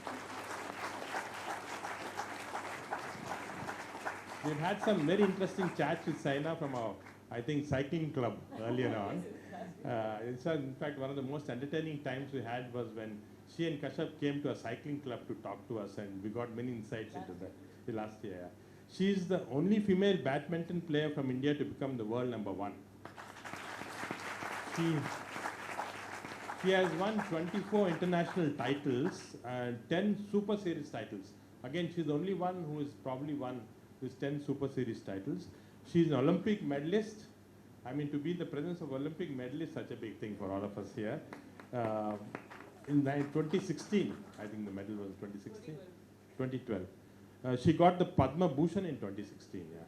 We've had some very interesting chats with Saina from our, I think, cycling club earlier on. In fact, one of the most entertaining times we had was when she and Kashyap came to a cycling club to talk to us, and we got many insights into that last year. Yeah. She is the only female badminton player from India to become the world #1. She has won 24 international titles and 10 Super Series titles. Again, she's the only one who has probably won these 10 Super Series titles. She's an Olympic medalist. I mean, to be in the presence of Olympic medalists is such a big thing for all of us here. In 2016, I think the medal was 2016? 2012. She got the Padma Bhushan in 2016, yeah.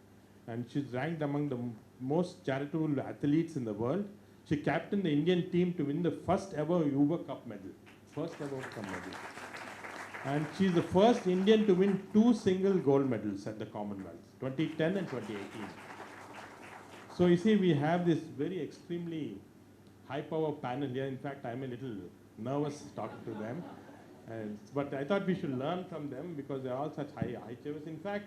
And she's ranked among the most charitable athletes in the world. She captained the Indian team to win the first ever Uber Cup medal. First ever Cup medal. And she's the first Indian to win 2 single gold medals at the Commonwealth, 2010 and 2018. So you see, we have this very extremely high power panel here. In fact, I'm a little nervous talking to them. But I thought we should learn from them because they're all such high achievers. In fact,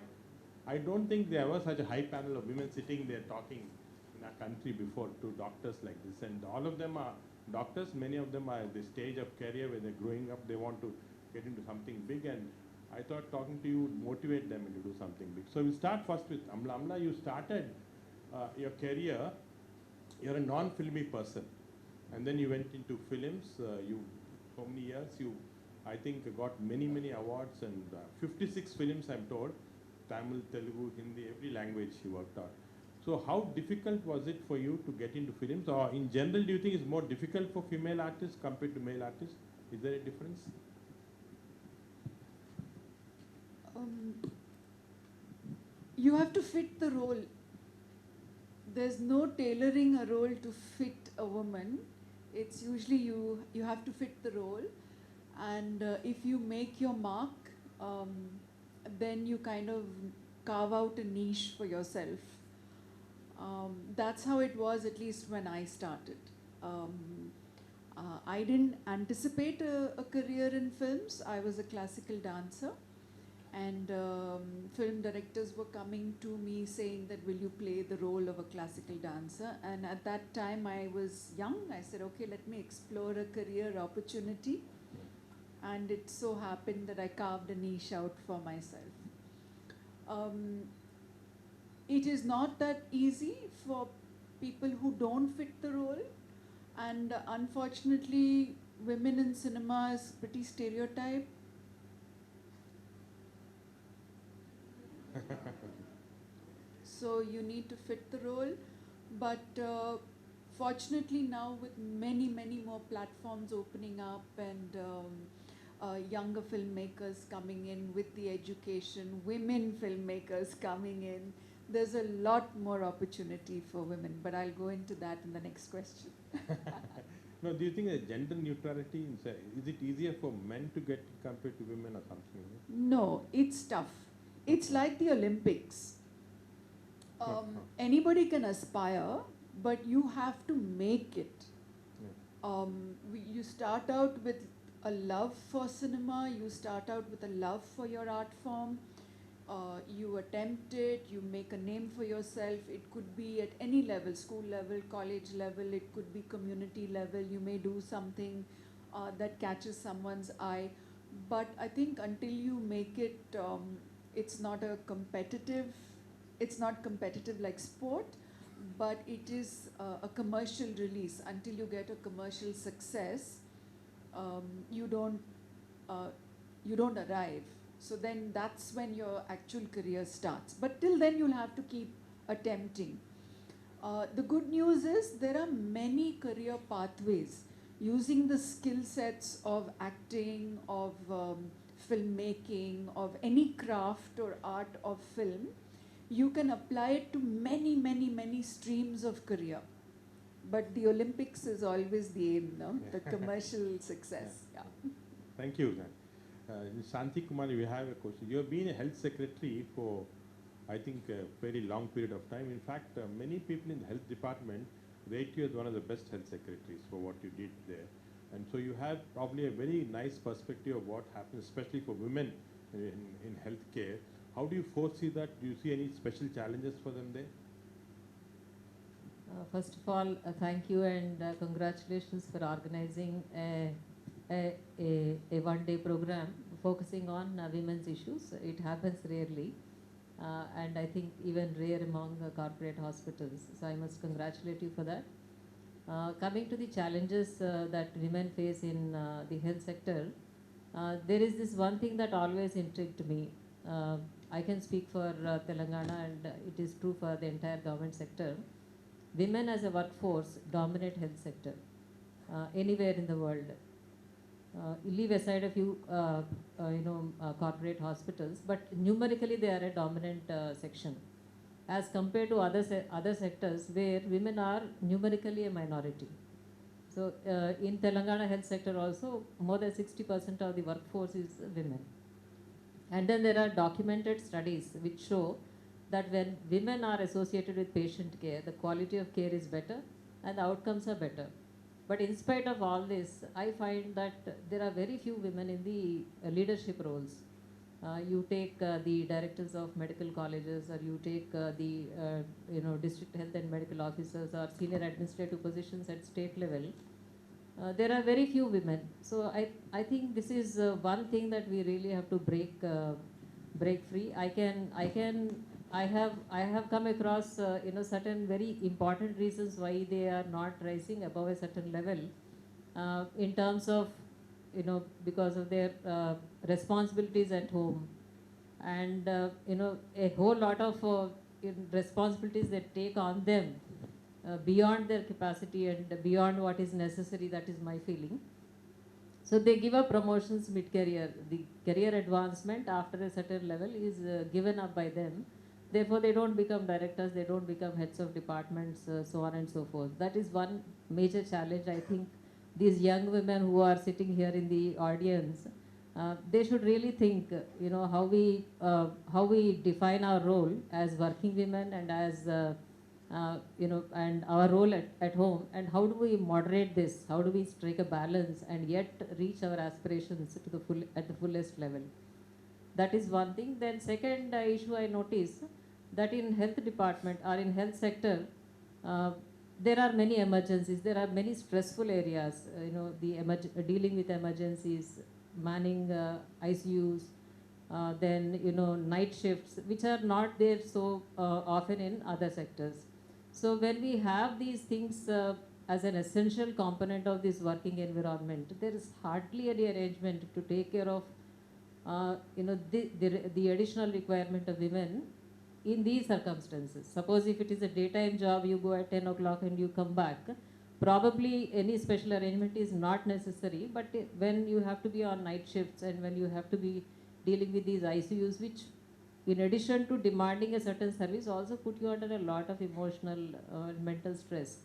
I don't think there was such a high panel of women sitting there talking in our country before to doctors like this. And all of them are doctors. Many of them are at the stage of career where they're growing up. They want to get into something big. And I thought talking to you would motivate them to do something big. So we'll start first with Amala. Amala, you started your career. You're a non-filmy person. And then you went into films. So many years, you, I think, got many awards and 56 films, I'm told. Tamil, Telugu, Hindi, every language you worked on. So how difficult was it for you to get into films? Or in general, do you think it's more difficult for female artists compared to male artists? Is there a difference? You have to fit the role. There's no tailoring a role to fit a woman. It's usually you have to fit the role. And if you make your mark, then you kind of carve out a niche for yourself. That's how it was, at least when I started. I didn't anticipate a career in films. I was a classical dancer. And film directors were coming to me saying that, will you play the role of a classical dancer? And at that time I was young. I said, okay, let me explore a career opportunity. And it so happened that I carved a niche out for myself. It is not that easy for people who don't fit the role. And unfortunately, women in cinema is pretty stereotyped. So you need to fit the role, but fortunately now with many more platforms opening up and younger filmmakers coming in with the education, women filmmakers coming in, there's a lot more opportunity for women, but I'll go into that in the next question. No, do you think that gender neutrality, is it easier for men to get compared to women or something? No, it's tough. It's like the Olympics. Anybody can aspire, but you have to make it. You start out with a love for cinema, you start out with a love for your art form, you attempt it, you make a name for yourself. It could be at any level, school level, college level, it could be community level. You may do something that catches someone's eye. But I think until you make it, it's not competitive like sport, but it is a commercial release. Until you get a commercial success, you don't arrive. So then that's when your actual career starts. But till then, you'll have to keep attempting. The good news is there are many career pathways using the skill sets of acting, of filmmaking, of any craft or art of film. You can apply it to many, many, many streams of career. But the Olympics is always the aim, no? The commercial success. Yeah. Thank you. Santhi Kumari, we have a question. You have been a health secretary for, I think, a very long period of time. In fact, many people in the health department rate you as one of the best health secretaries for what you did there. And so you have probably a very nice perspective of what happens, especially for women in healthcare. How do you foresee that? Do you see any special challenges for them there? First of all, thank you and congratulations for organizing a one-day program focusing on women's issues. It happens rarely, and I think even rare among corporate hospitals. So I must congratulate you for that. Coming to the challenges that women face in the health sector, there is this one thing that always intrigued me. I can speak for Telangana, and it is true for the entire government sector. Women as a workforce dominate health sector anywhere in the world. Leave aside a few corporate hospitals, but numerically they are a dominant section as compared to other sectors where women are numerically a minority. So in Telangana health sector also more than 60% of the workforce is women. And then there are documented studies which show that when women are associated with patient care, the quality of care is better and the outcomes are better. But in spite of all this, I find that there are very few women in the leadership roles. You take the directors of medical colleges, or you take the district health and medical officers, or senior administrative positions at state level. There are very few women. So I think this is one thing that we really have to break free. I have come across certain very important reasons why they are not rising above a certain level in terms of because of their responsibilities at home, and a whole lot of responsibilities that take on them beyond their capacity and beyond what is necessary. That is my feeling. So they give up promotions mid-career. The career advancement after a certain level is given up by them. Therefore, they don't become directors, they don't become heads of departments, so on and so forth. That is one major challenge. I think these young women who are sitting here in the audience, they should really think, how we define our role as working women and as, and our role at home, and how do we moderate this? How do we strike a balance and yet reach our aspirations to at the fullest level? That is one thing. Then second issue I notice that in health department or in health sector, there are many emergencies. There are many stressful areas. Dealing with emergencies, manning ICUs, then night shifts, which are not there so often in other sectors. So when we have these things as an essential component of this working environment, there is hardly any arrangement to take care of the additional requirement of women in these circumstances. Suppose if it is a daytime job, you go at 10 o'clock and you come back, probably any special arrangement is not necessary. But when you have to be on night shifts and when you have to be dealing with these ICUs, which in addition to demanding a certain service also put you under a lot of emotional and mental stress,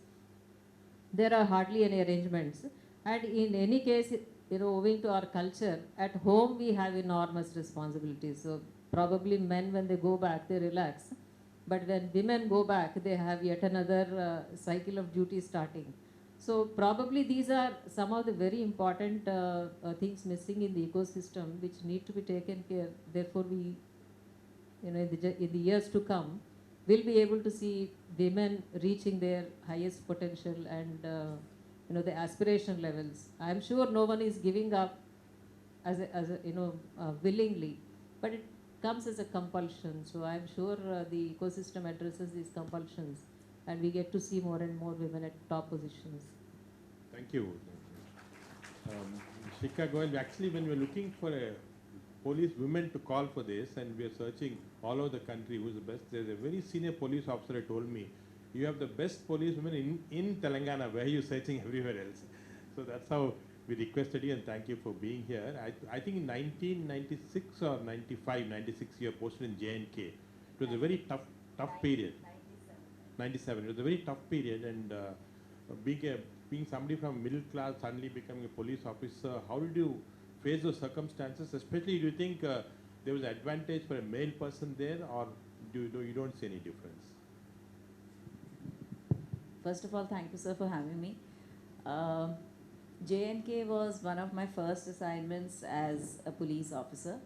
there are hardly any arrangements. And in any case, owing to our culture, at home we have enormous responsibilities. So probably men, when they go back, they relax. But when women go back, they have yet another cycle of duty starting. So probably these are some of the very important things missing in the ecosystem which need to be taken care. Therefore, in the years to come, we'll be able to see women reaching their highest potential and the aspiration levels. I'm sure no one is giving up willingly, but it comes as a compulsion. So I'm sure the ecosystem addresses these compulsions, and we get to see more and more women at top positions. Thank you. Shika Goel, actually when we're looking for a police women to call for this, and we are searching all over the country who's the best, there's a very senior police officer who told me, you have the best police women in Telangana, where are you searching everywhere else? So that's how we requested you, and thank you for being here. I think in 1996 or 96 you were posted in J&K. It was a very tough period. 97. It was a very tough period, and being somebody from middle class, suddenly becoming a police officer, how did you face those circumstances? Especially, do you think there was an advantage for a male person there, or you don't see any difference? First of all, thank you, sir, for having me. J&K was one of my first assignments as a police officer.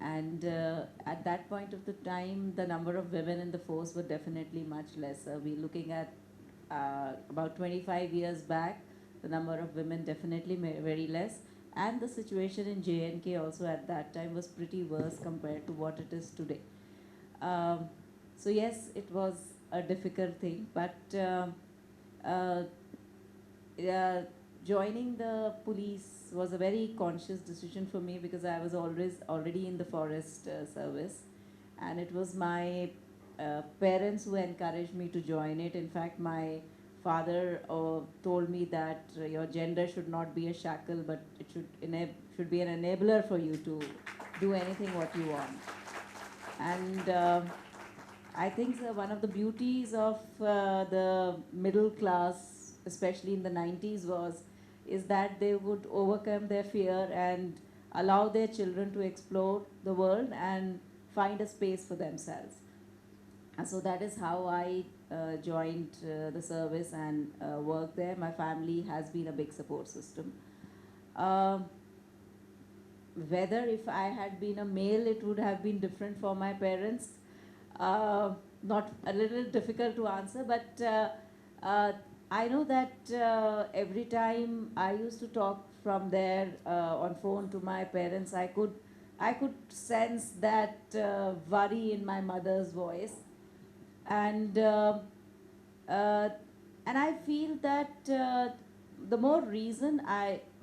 And at that point of the time, the number of women in the force were definitely much lesser. We're looking at about 25 years back, the number of women definitely very less. And the situation in J&K also at that time was pretty worse compared to what it is today. So yes, it was a difficult thing, but joining the police was a very conscious decision for me, because I was already in the forest service, and it was my parents who encouraged me to join it. In fact, my father told me that your gender should not be a shackle, but it should be an enabler for you to do anything what you want. And I think one of the beauties of the middle class, especially in the 90s, is that they would overcome their fear and allow their children to explore the world and find a space for themselves. And so that is how I joined the service and worked there. My family has been a big support system. Whether if I had been a male, it would have been different for my parents. Not a little difficult to answer, but I know that every time I used to talk from there on phone to my parents, I could sense that worry in my mother's voice, and I feel that the more reason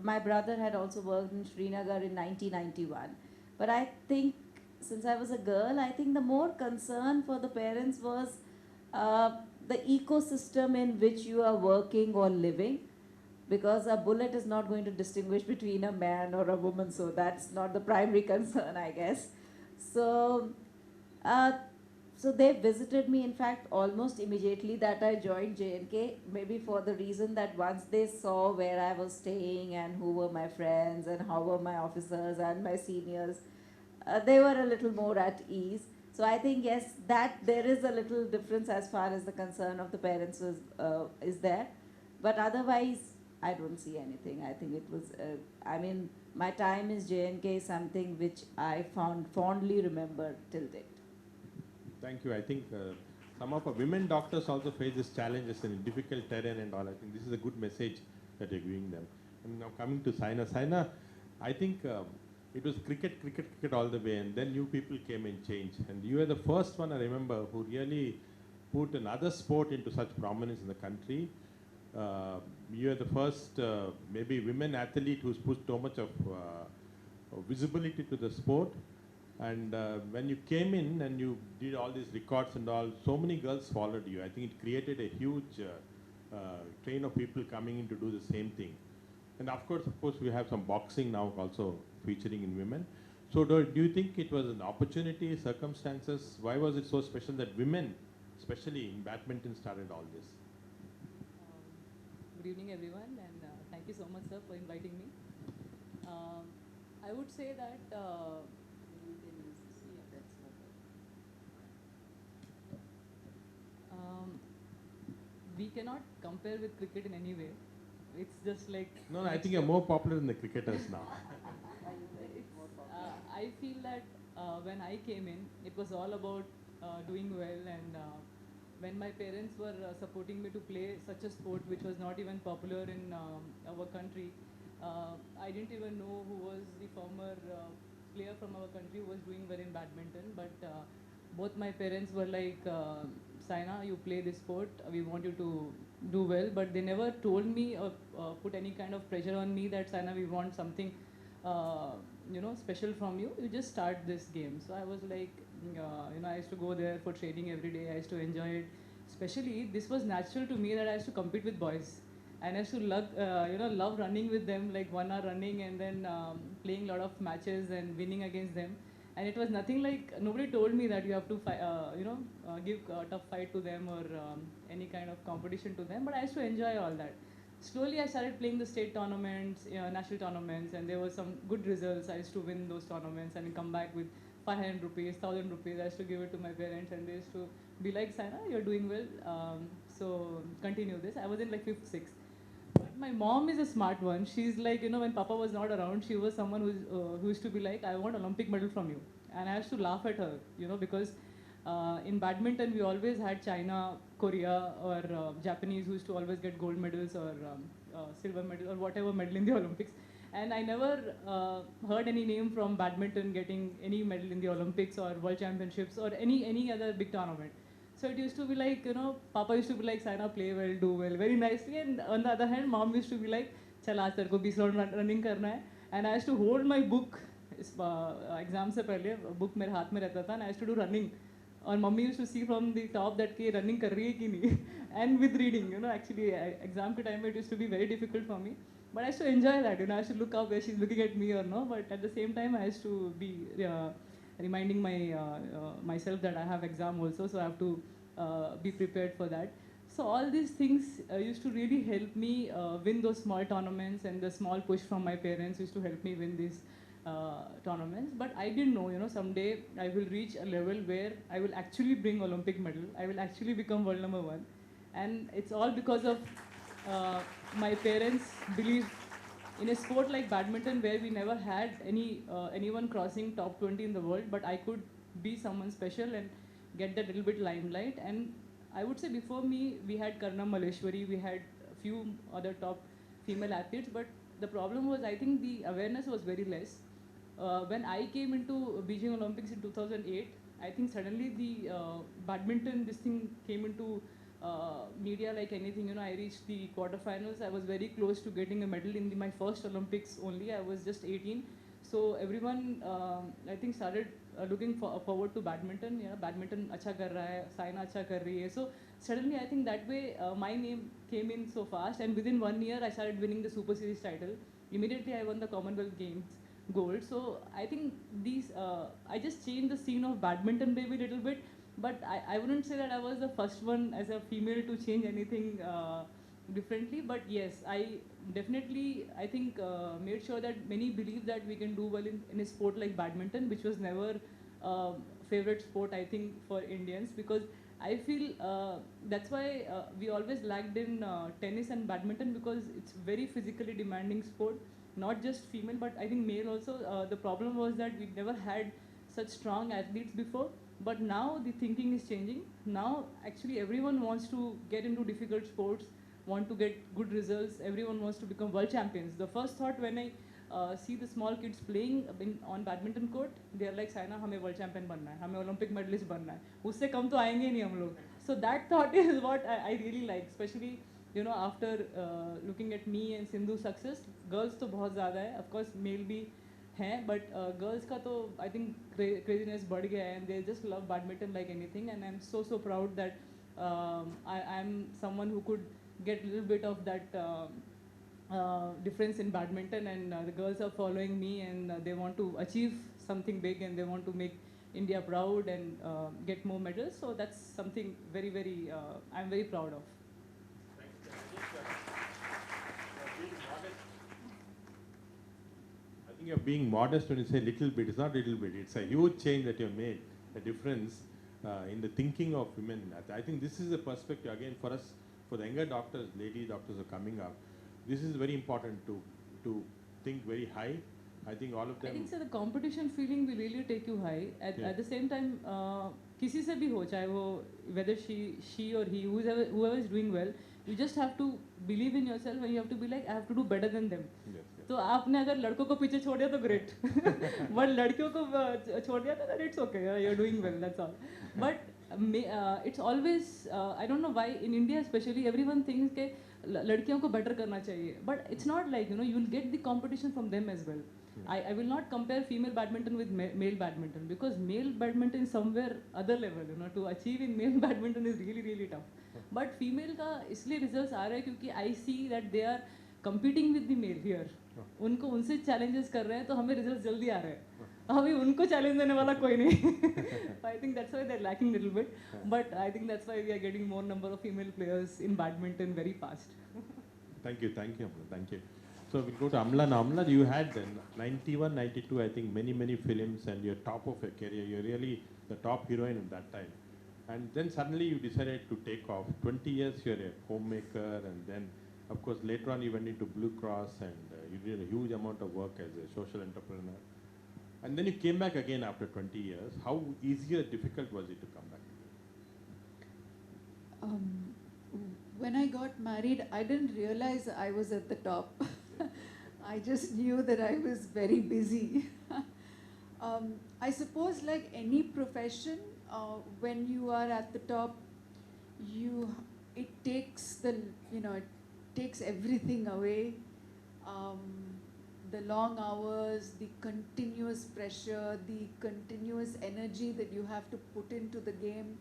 my brother had also worked in Srinagar in 1991, but I think since I was a girl, I think the more concern for the parents was the ecosystem in which you are working or living, because a bullet is not going to distinguish between a man or a woman, so that's not the primary concern, I guess. So they visited me, in fact, almost immediately that I joined J&K, maybe for the reason that once they saw where I was staying and who were my friends and how were my officers and my seniors, they were a little more at ease. So I think, yes, that there is a little difference as far as the concern of the parents is there. But otherwise, I don't see anything. I think it was, my time is J&K is something which I fondly remember till date. Thank you. I think some of our women doctors also face these challenges in difficult terrain and all. I think this is a good message that you're giving them. And now coming to Saina. Saina, I think it was cricket all the way, and then new people came and changed. And you were the first one, I remember, who really put another sport into such prominence in the country. You are the first, maybe women athlete who's put so much of visibility to the sport. And when you came in and you did all these records and all, so many girls followed you. I think it created a huge train of people coming in to do the same thing. And of course, we have some boxing now also featuring in women. So do you think it was an opportunity, circumstances? Why was it so special that women, especially in badminton, started all this? Good evening, everyone, and thank you so much, sir, for inviting me. I would say that we cannot compare with cricket in any way. It's just like... No, I think you're more popular than the cricketers now. I feel that when I came in, it was all about doing well, and when my parents were supporting me to play such a sport which was not even popular in our country, I didn't even know who was the former player from our country who was doing well in badminton. But both my parents were like, Saina, you play this sport, we want you to do well. But they never told me or put any kind of pressure on me that, Saina, we want something special from you. You just start this game. So I was like, I used to go there for training every day. I used to enjoy it. Especially, this was natural to me that I used to compete with boys. And I used to love running with them, like 1 hour running and then playing a lot of matches and winning against them. And it was nothing like, nobody told me that you have to give a tough fight to them or any kind of competition to them. But I used to enjoy all that. Slowly, I started playing the state tournaments, national tournaments, and there were some good results. I used to win those tournaments and come back with 500 rupees, 1000 rupees. I used to give it to my parents, and they used to be like, Saina, you're doing well, so continue this. I was in like 5th, 6th. But my mom is a smart one. She's like, when Papa was not around, she was someone who used to be like, I want Olympic medal from you. And I used to laugh at her, because in badminton, we always had China, Korea, or Japanese who used to always get gold medals or silver medal or whatever medal in the Olympics. And I never heard any name from badminton getting any medal in the Olympics or World Championships or any other big tournament. So it used to be like, Papa used to be like, Saina, play well, do well, very nicely. And on the other hand, Mom used to be like, chal aaj tere ko 20 round running karna hai. And I used to hold my book, exam se pehle, book mere haath mein rehta tha, and I used to do running. And Mummy used to see from the top that ke running kar rahi hai ki nahi. And with reading, actually exam ke time it used to be very difficult for me. But I used to enjoy that, I used to look up where she's looking at me or no. But at the same time, I used to be reminding myself that I have exam also, so I have to be prepared for that. So all these things used to really help me win those small tournaments, and the small push from my parents used to help me win these tournaments. But I didn't know, someday I will reach a level where I will actually bring Olympic medal. I will actually become world number 1. And it's all because of my parents' belief in a sport like badminton, where we never had anyone crossing top 20 in the world, but I could be someone special and get that little bit limelight. And I would say before me, we had Karnam Maleshwari, we had a few other top female athletes, but the problem was, I think the awareness was very less. When I came into Beijing Olympics in 2008, I think suddenly the badminton, this thing came into media like anything. I reached the quarterfinals. I was very close to getting a medal in my first Olympics only. I was just 18. So everyone, I think, started looking forward to badminton. Badminton acha kar raha hai, Saina acha kar rahi hai. So suddenly, I think that way my name came in so fast. And within 1 year, I started winning the Super Series title. Immediately, I won the Commonwealth Games gold. So I think I just changed the scene of badminton maybe a little bit. But I wouldn't say that I was the first one as a female to change anything differently. But yes, I definitely, I think, made sure that many believe that we can do well in a sport like badminton, which was never favorite sport, I think, for Indians. Because I feel that's why we always lagged in tennis and badminton, because it's very physically demanding sport. Not just female, but I think male also. The problem was that we never had such strong athletes before. But now the thinking is changing. Now actually everyone wants to get into difficult sports, want to get good results. Everyone wants to become world champions. The first thought when I see the small kids playing on badminton court, they are like, Saina, हमें world champion बनना है, हमें Olympic medalist बनना है. उससे कम तो आएंगे ही नहीं हम लोग. So that thought is what I really like, especially after looking at me and Sindhu's success. Girls तो बहुत ज़्यादा है. Of course male भी हैं, but girls का तो I think craziness बढ़ गया है, and they just love badminton like anything. And I'm so proud that I'm someone who could get a little bit of that difference in badminton, and the girls are following me, and they want to achieve something big, and they want to make India proud and get more medals. So that's something very I'm very proud of. I think you're being modest when you say little bit. It's not little bit. It's a huge change that you've made, a difference in the thinking of women. I think this is a perspective, again, for us, for the younger doctors, lady doctors who are coming up. This is very important to think very high I think all of I them. think so the competition feeling will really take you high. At the same time, किसी से भी हो, चाहे वो whether she or he, whoever is doing well, you just have to believe in yourself and you have to be like, I have to do better than them. Yes, yes. तो आपने अगर लड़कों को पीछे छोड़ दिया तो great, but लड़कियों को छोड़ दिया तो then it's okay, you're doing well, that's all. But it's always, I don't know why in India especially everyone thinks के लड़कियों को better करना चाहिए, but it's not like, you know, you'll get the competition from them as well. I will not compare female badminton with male badminton, because male badminton is somewhere other level, you know, to achieve in male badminton is really really tough. But female का इसलिए results आ रहे हैं क्योंकि I see that they are competing with the male here. उनको उनसे challenges कर रहे हैं तो हमें results जल्दी आ रहे हैं. अभी उनको challenge देने वाला कोई नहीं. I think that's why they're lacking a little bit. But I think that's why we are getting more number of female players in badminton very fast. Thank you, Amala, thank you. So we'll go to Amala now. Amala, you had then 91, 92, I think many films, and you're top of your career. You're really the top heroine at that time. And then suddenly you decided to take off. 20 years you're a homemaker, and then of course later on you went into Blue Cross, and you did a huge amount of work as a social entrepreneur. And then you came back again after 20 years. How easy or difficult was it to come back again? When I got married, I didn't realize I was at the top. I just knew that I was very busy. I suppose like any profession, when you are at the top, it takes it takes everything away. The long hours, the continuous pressure, the continuous energy that you have to put into the game,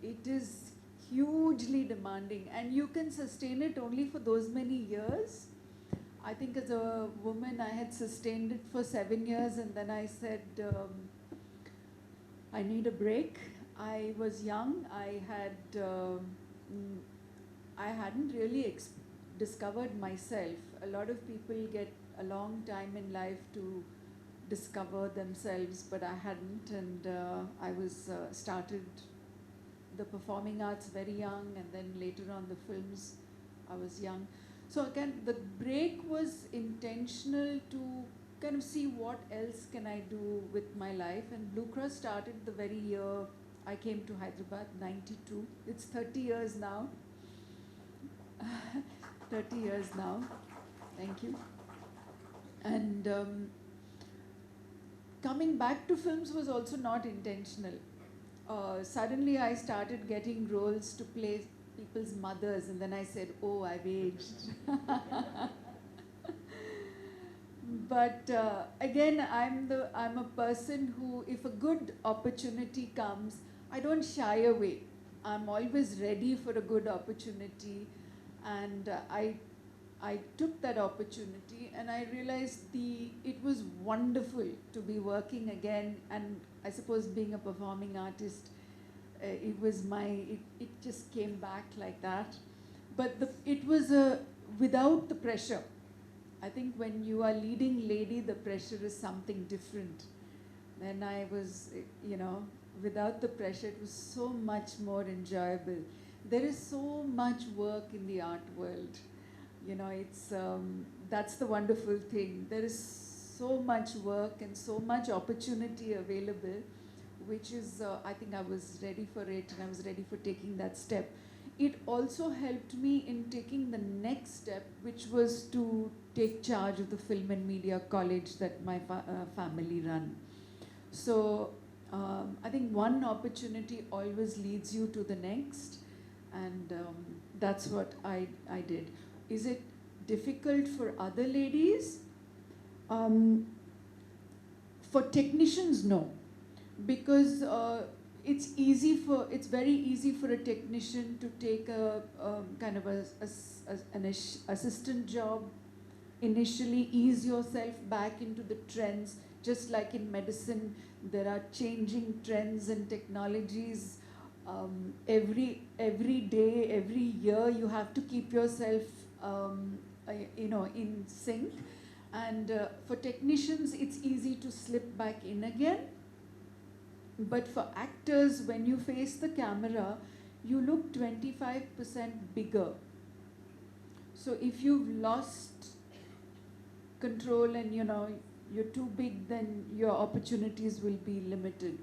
it is hugely demanding, and you can sustain it only for those many years. I think as a woman I had sustained it for 7 years, and then I said I need a break. I was young. I hadn't really discovered myself. A lot of people get a long time in life to discover themselves, but I hadn't, and I was started the performing arts very young, and then later on the films I was young. So again, the break was intentional to kind of see what else can I do with my life, and Blue Cross started the very year I came to Hyderabad, 92. It's 30 years now. 30 years now. Thank you. And coming back to films was also not intentional. Suddenly I started getting roles to play people's mothers, and then I said, oh, I've aged. But again, I'm a person who, if a good opportunity comes, I don't shy away. I'm always ready for a good opportunity, and I took that opportunity, and I realized it was wonderful to be working again, and I suppose being a performing artist, it just came back like that. But it was without the pressure. I think when you are leading lady, the pressure is something different. Then I was, without the pressure, it was so much more enjoyable. There is so much work in the art world. It's that's the wonderful thing. There is so much work and so much opportunity available, which is, I think I was ready for it, and I was ready for taking that step. It also helped me in taking the next step, which was to take charge of the Film and Media College that my family run. So I think one opportunity always leads you to the next, and that's what I did. Is it difficult for other ladies? For technicians, no, because it's very easy for a technician to take a kind of an assistant job initially, ease yourself back into the trends. Just like in medicine, there are changing trends and technologies. Every day, every year, you have to keep yourself in sync. And for technicians, it's easy to slip back in again. But for actors, when you face the camera, you look 25% bigger. So if you've lost control and you're too big, then your opportunities will be limited.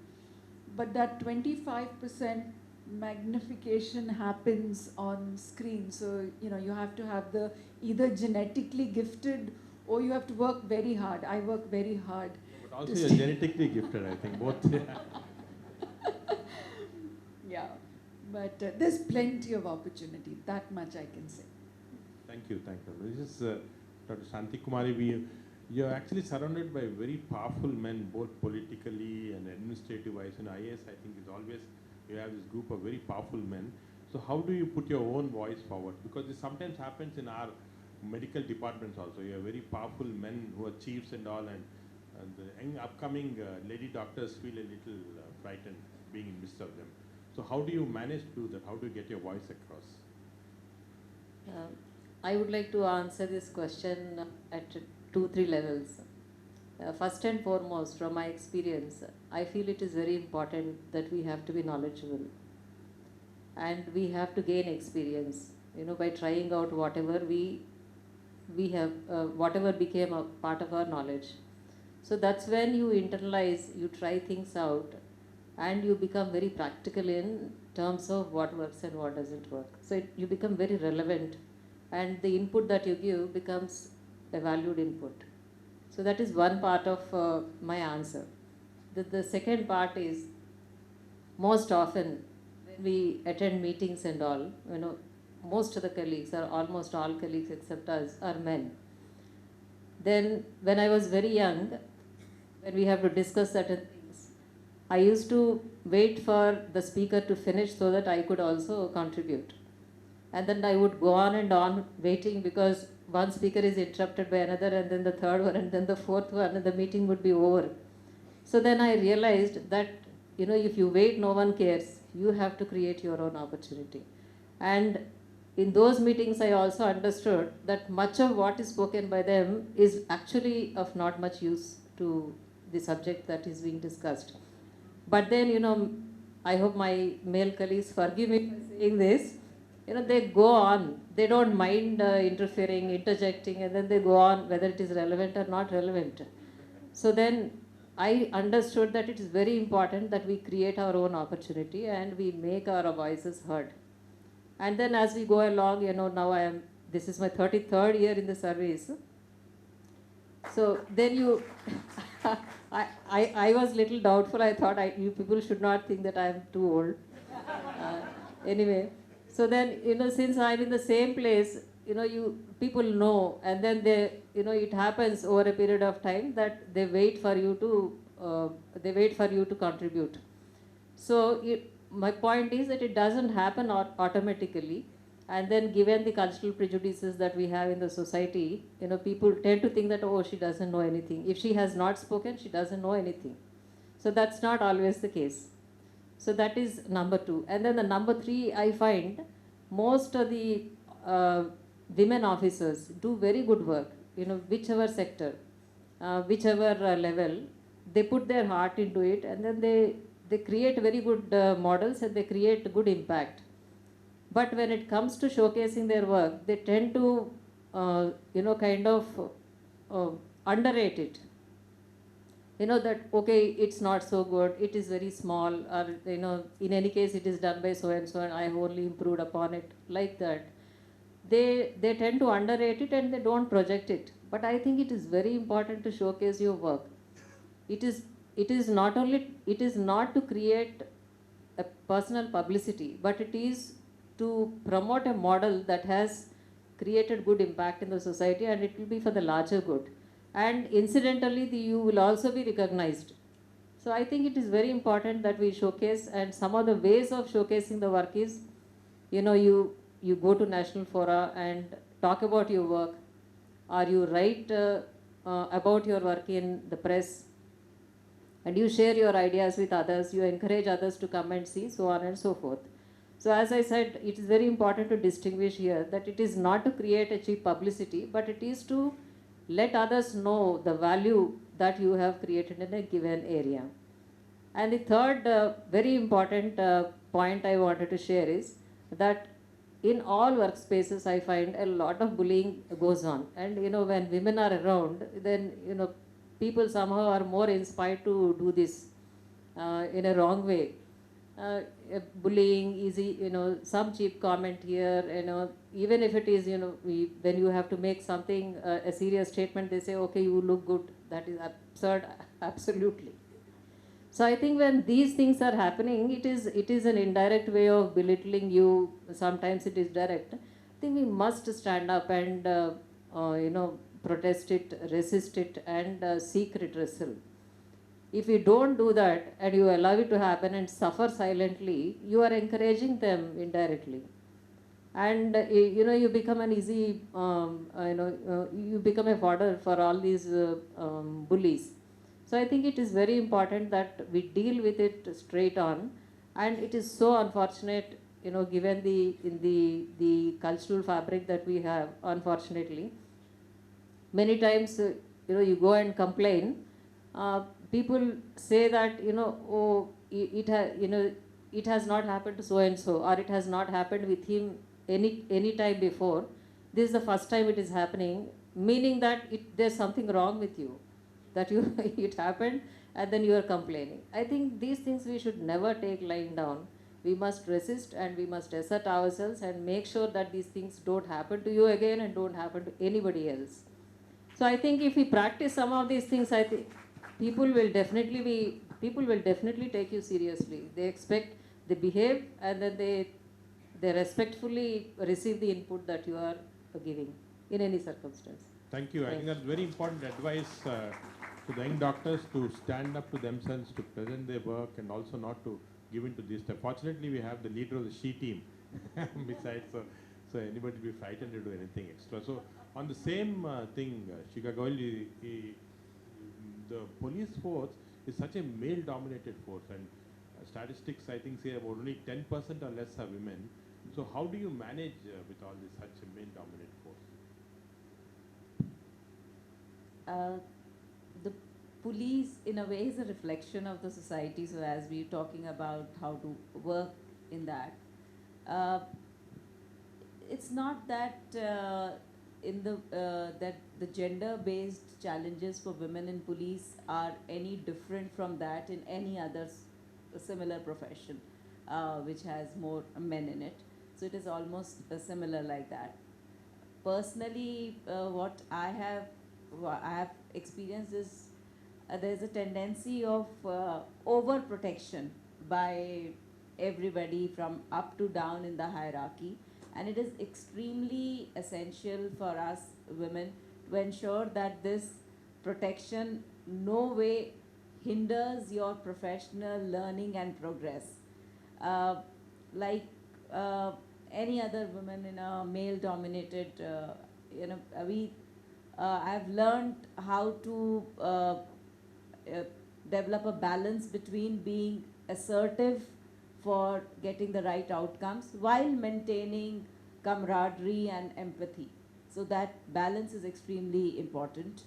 But that 25% magnification happens on screen. So, you have to have the either genetically gifted or you have to work very hard. I work very hard. But also you're genetically gifted, I think, both. Yeah, but there's plenty of opportunity, that much I can say. Thank you. This is Dr. Santhi Kumari. You're actually surrounded by very powerful men, both politically and administrative wise. In IAS, I think is always, you have this group of very powerful men. So how do you put your own voice forward? Because this sometimes happens in our medical departments also. You have very powerful men who are chiefs and all, and the young upcoming lady doctors feel a little frightened being in midst of them. So how do you manage to do that? How do you get your voice across? I would like to answer this question at 2-3 levels. First and foremost, from my experience, I feel it is very important that we have to be knowledgeable and we have to gain experience, by trying out whatever we have, whatever became a part of our knowledge. So that's when you internalize, you try things out, and you become very practical in terms of what works and what doesn't work. So you become very relevant, and the input that you give becomes a valued input. So that is one part of my answer. The second part is, most often when we attend meetings and all, most of the colleagues, or almost all colleagues except us, are men. Then when I was very young, when we have to discuss certain things, I used to wait for the speaker to finish so that I could also contribute. And then I would go on and on waiting, because one speaker is interrupted by another, and then the third one, and then the fourth one, and the meeting would be over. So then I realized that, if you wait, no one cares. You have to create your own opportunity. And in those meetings, I also understood that much of what is spoken by them is actually of not much use to the subject that is being discussed. But then, I hope my male colleagues forgive me for saying this. They go on. They don't mind interfering, interjecting, and then they go on whether it is relevant or not relevant. So then I understood that it is very important that we create our own opportunity and we make our voices heard. And then as we go along, now this is my 33rd year in the service. So then I was little doubtful. I thought you people should not think that I am too old. Anyway, so then, since I'm in the same place, people know, and then it happens over a period of time that they wait for you to contribute. So my point is that it doesn't happen automatically. And then given the cultural prejudices that we have in the society, people tend to think that, oh, she doesn't know anything. If she has not spoken, she doesn't know anything. So that's not always the case. So that is number 2. And then the number 3, I find most of the women officers do very good work, whichever sector, whichever level, they put their heart into it, and then they create very good models, and they create good impact. But when it comes to showcasing their work, they tend to, underrate it. That, okay, it's not so good, it is very small, or, in any case, it is done by so and so, and I have only improved upon it, like that. They tend to underrate it and they don't project it. But I think it is very important to showcase your work. It is not to create a personal publicity, but it is to promote a model that has created good impact in the society, and it will be for the larger good. And incidentally, you will also be recognized. So I think it is very important that we showcase, and some of the ways of showcasing the work is, you go to national fora and talk about your work, or you write about your work in the press, and you share your ideas with others, you encourage others to come and see, so on and so forth. So as I said, it is very important to distinguish here that it is not to create a cheap publicity, but it is to let others know the value that you have created in a given area. And the third very important point I wanted to share is that in all workspaces, I find a lot of bullying goes on. And when women are around, then people somehow are more inspired to do this in a wrong way. Bullying, easy, some cheap comment here, even if it is, when you have to make something, a serious statement, they say, okay, you look good. That is absurd, absolutely. So I think when these things are happening, it is an indirect way of belittling you. Sometimes it is direct. I think we must stand up and, protest it, resist it, and seek redressal. If you don't do that and you allow it to happen and suffer silently, you are encouraging them indirectly. And you become an easy, you become a fodder for all these bullies. So I think it is very important that we deal with it straight on. And it is so unfortunate, given the cultural fabric that we have, unfortunately. Many times, you go and complain. People say that, it has not happened to so and so, or it has not happened with him any time before. This is the first time it is happening, meaning that there's something wrong with you, that it happened and then you are complaining. I think these things we should never take lying down. We must resist and we must assert ourselves and make sure that these things don't happen to you again and don't happen to anybody else. So I think if we practice some of these things, I think people will definitely take you seriously. They behave, and then they respectfully receive the input that you are giving in any circumstance. Thank you. I think that's very important advice to the young doctors, to stand up to themselves, to present their work, and also not to give in to this. Fortunately, we have the leader of the SHE team besides, so anybody will be frightened to do anything extra. So on the same thing, Shika Goel, the police force is such a male-dominated force, and statistics I think say about only 10% or less are women. So how do you manage with all this such a male-dominated force? The police, in a way, is a reflection of the society. So as we're talking about how to work in that, it's not that that the gender-based challenges for women in police are any different from that in any other similar profession which has more men in it. So it is almost similar like that. Personally, what I have experienced is there's a tendency of overprotection by everybody from up to down in the hierarchy. And it is extremely essential for us women to ensure that this protection no way hinders your professional learning and progress. Like any other woman in a male-dominated, I've learned how to develop a balance between being assertive for getting the right outcomes while maintaining camaraderie and empathy. So that balance is extremely important.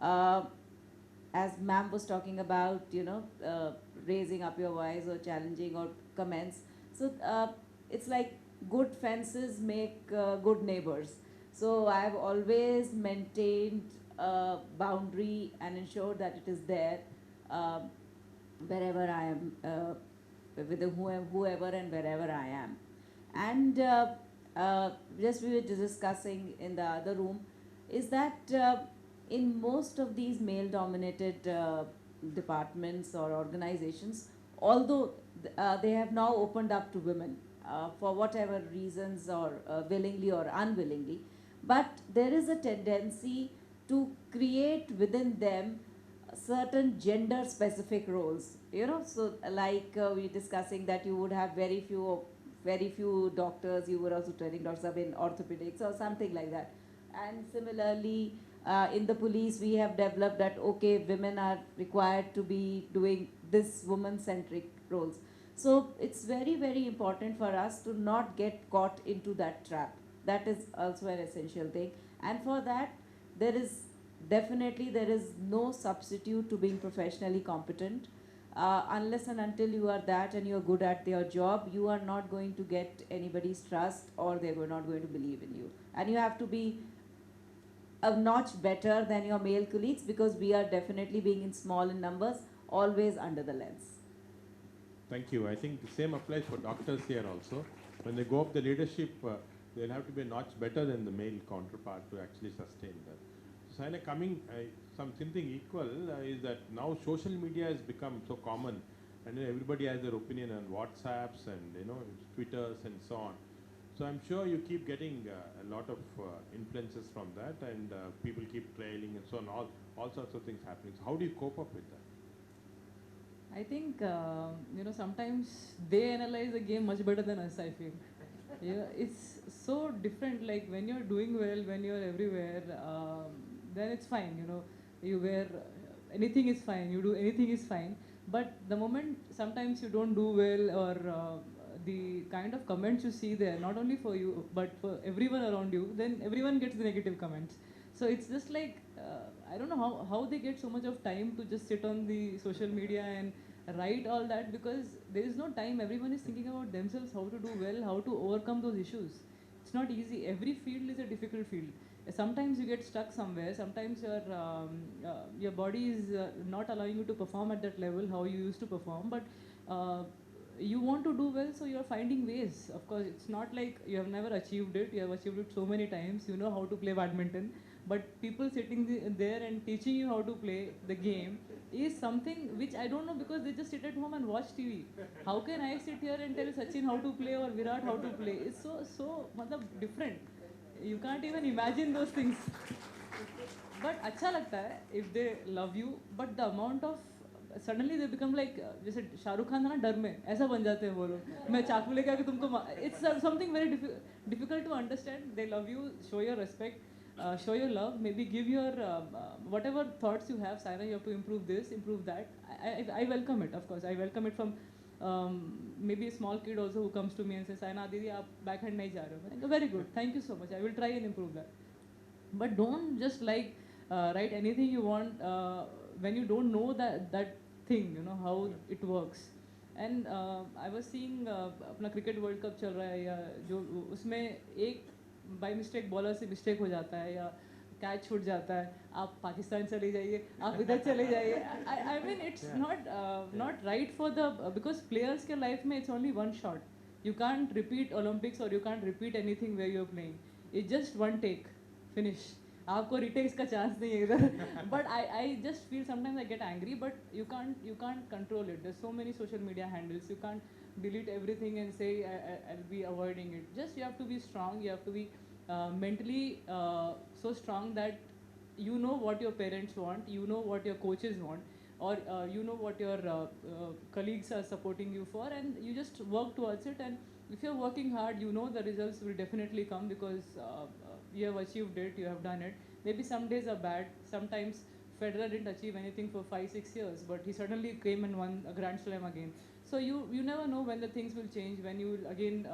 As ma'am was talking about, raising up your voice or challenging or comments. So it's like good fences make good neighbors. So I've always maintained a boundary and ensured that it is there wherever I am, with whoever and wherever I am. And just we were discussing in the other room, is that in most of these male-dominated departments or organizations, although they have now opened up to women for whatever reasons, or willingly or unwillingly, but there is a tendency to create within them certain gender-specific roles. So like we're discussing that you would have very few doctors. You were also training doctors in orthopedics or something like that. And similarly, in the police, we have developed that, okay, women are required to be doing this woman-centric roles. So it's very, very important for us to not get caught into that trap. That is also an essential thing. And for that, there is no substitute to being professionally competent. Unless and until you are that and you're good at your job, you are not going to get anybody's trust, or they were not going to believe in you. And you have to be a notch better than your male colleagues, because we are definitely, being in small in numbers, always under the lens. Thank you. I think the same applies for doctors here also. When they go up the leadership, they'll have to be a notch better than the male counterpart to actually sustain that. So, Saina, something equal is that now social media has become so common, and everybody has their opinion on WhatsApps and Twitters and so on. So I'm sure you keep getting a lot of influences from that, and people keep trailing and so on. All sorts of things happening. So how do you cope up with that? I think sometimes they analyze the game much better than us. I feel, it's so different. Like when you're doing well, when you're everywhere, then it's fine. You wear anything is fine. You do anything is fine. But the moment sometimes you don't do well, or the kind of comments you see there, not only for you but for everyone around you, then everyone gets the negative comments. So it's just like I don't know how they get so much of time to just sit on the social media and write all that, because there is no time. Everyone is thinking about themselves, how to do well, how to overcome those issues. It's not easy. Every field is a difficult field. Sometimes you get stuck somewhere. Sometimes your body is not allowing you to perform at that level how you used to perform. But you want to do well, so you're finding ways. Of course, it's not like you have never achieved it. You have achieved it so many times. You know how to play badminton. But people sitting there and teaching you how to play the game is something which I don't know, because they just sit at home and watch TV. How can I sit here and tell Sachin how to play or Virat how to play? It's so different. You can't even imagine those things. But अच्छा लगता है if they love you. But the amount of suddenly they become like जैसे शाहरुख खान था ना डर में, ऐसा बन जाते हैं वो लोग. मैं चाकू लेके आके तुमको it's something very difficult to understand. They love you, show your respect, show your love, maybe give your whatever thoughts you have. Saina, you have to improve this, improve that. I welcome it, of course. I welcome it from maybe a small kid also who comes to me and says, Saina didi, aap backhand nahi ja rahe ho. Very good, thank you so much. I will try and improve that. But don't just write anything you want when you don't know that thing, how it works. And I was seeing अपना cricket world cup चल रहा है, या जो उसमें एक by mistake bowler से mistake हो जाता है, या कैच छूट जाता है, आप पाकिस्तान चले जाइए, आप इधर चले जाइए. I mean it's not right for the because players के life में it's only one shot. You can't repeat Olympics or you can't repeat anything where you're playing. It's just one take, finish. आपको retakes का chance नहीं है इधर. But I just feel sometimes I get angry, but you can't control it. There's so many social media handles. You can't delete everything and say I'll be avoiding it. Just you have to be strong. You have to be mentally so strong that you know what your parents want, you know what your coaches want, or you know what your colleagues are supporting you for, and you just work towards it. And if you're working hard, you know the results will definitely come, because you have achieved it, you have done it. Maybe some days are bad. Sometimes Federer didn't achieve anything for 5-6 years, but he suddenly came and won a Grand Slam again. So you never know when the things will change, when you will again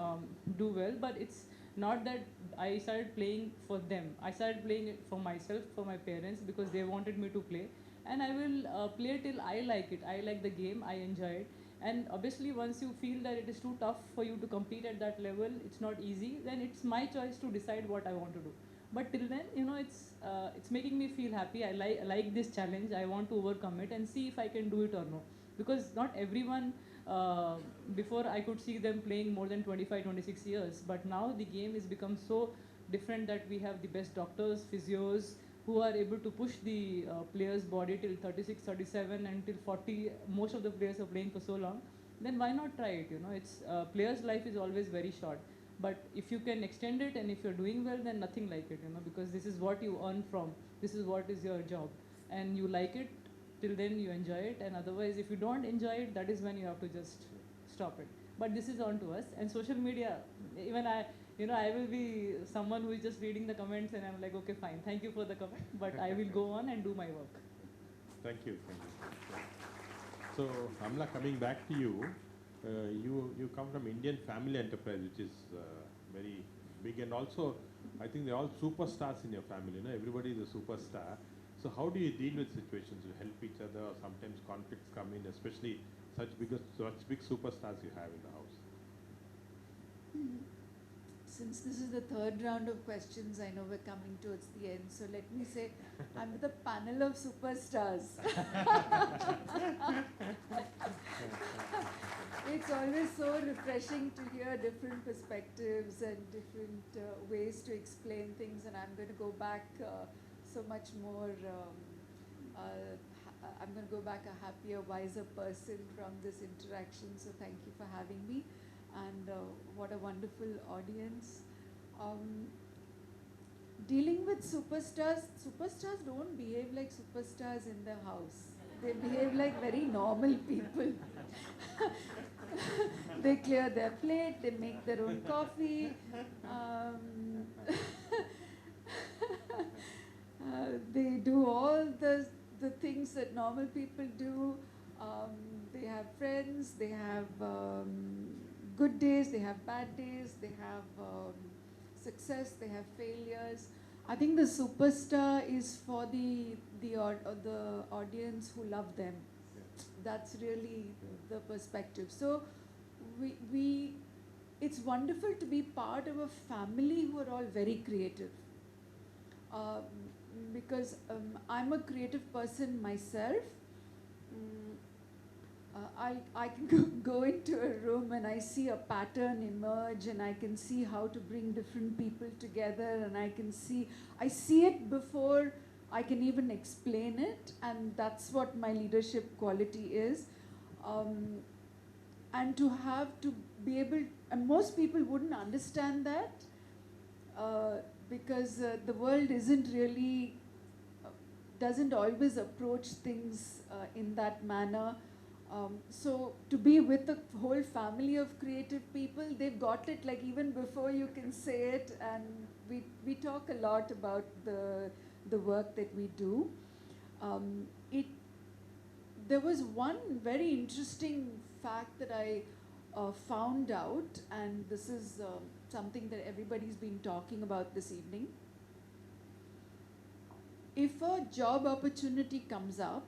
do well. But it's not that I started playing for them. I started playing it for myself, for my parents, because they wanted me to play. And I will play till I like it. I like the game, I enjoy it. And obviously once you feel that it is too tough for you to compete at that level, it's not easy, then it's my choice to decide what I want to do. But till then, it's making me feel happy. I like this challenge. I want to overcome it and see if I can do it or no. Because not everyone, before I could see them playing more than 25-26 years, but now the game has become so different that we have the best doctors, physios, who are able to push the player's body till 36, 37 and till 40. Most of the players are playing for so long. Then why not try it? It's player's life is always very short. But if you can extend it and if you're doing well, then nothing like it, because this is what you earn from. This is what is your job. And you like it, till then you enjoy it. And otherwise, if you don't enjoy it, that is when you have to just stop it. But this is on to us. And social media, even I will be someone who is just reading the comments and I'm like, okay, fine, thank you for the comment, but I will go on and do my work. Thank you. So, Amala, coming back to you, you come from Indian Family Enterprise, which is very big, and also I think they're all superstars in your family. Everybody is a superstar. So how do you deal with situations? You help each other, or sometimes conflicts come in, especially such big superstars you have in the house? So Since this is the third round of questions, I know we're coming towards the end. So let me say, I'm with a panel of superstars. It's always so refreshing to hear different perspectives and different ways to explain things, and I'm going to go back so much more. I'm going to go back a happier, wiser person from this interaction. So thank you for having me, and what a wonderful audience. Dealing with superstars don't behave like superstars in their house. They behave like very normal people. They clear their plate, they make their own coffee. They do all the things that normal people do. They have friends, they have good days, they have bad days, they have success, they have failures. I think the superstar is for the audience who love them. That's really the perspective. So it's wonderful to be part of a family who are all very creative. Because I'm a creative person myself. I can go into a room and I see a pattern emerge, and I can see how to bring different people together, and I see it before I can even explain it, and that's what my leadership quality is. And to be able, and most people wouldn't understand that because the world doesn't always approach things in that manner. So to be with a whole family of creative people, they've got it like even before you can say it, and we talk a lot about the work that we do. There was one very interesting fact that I found out, and this is something that everybody's been talking about this evening. If a job opportunity comes up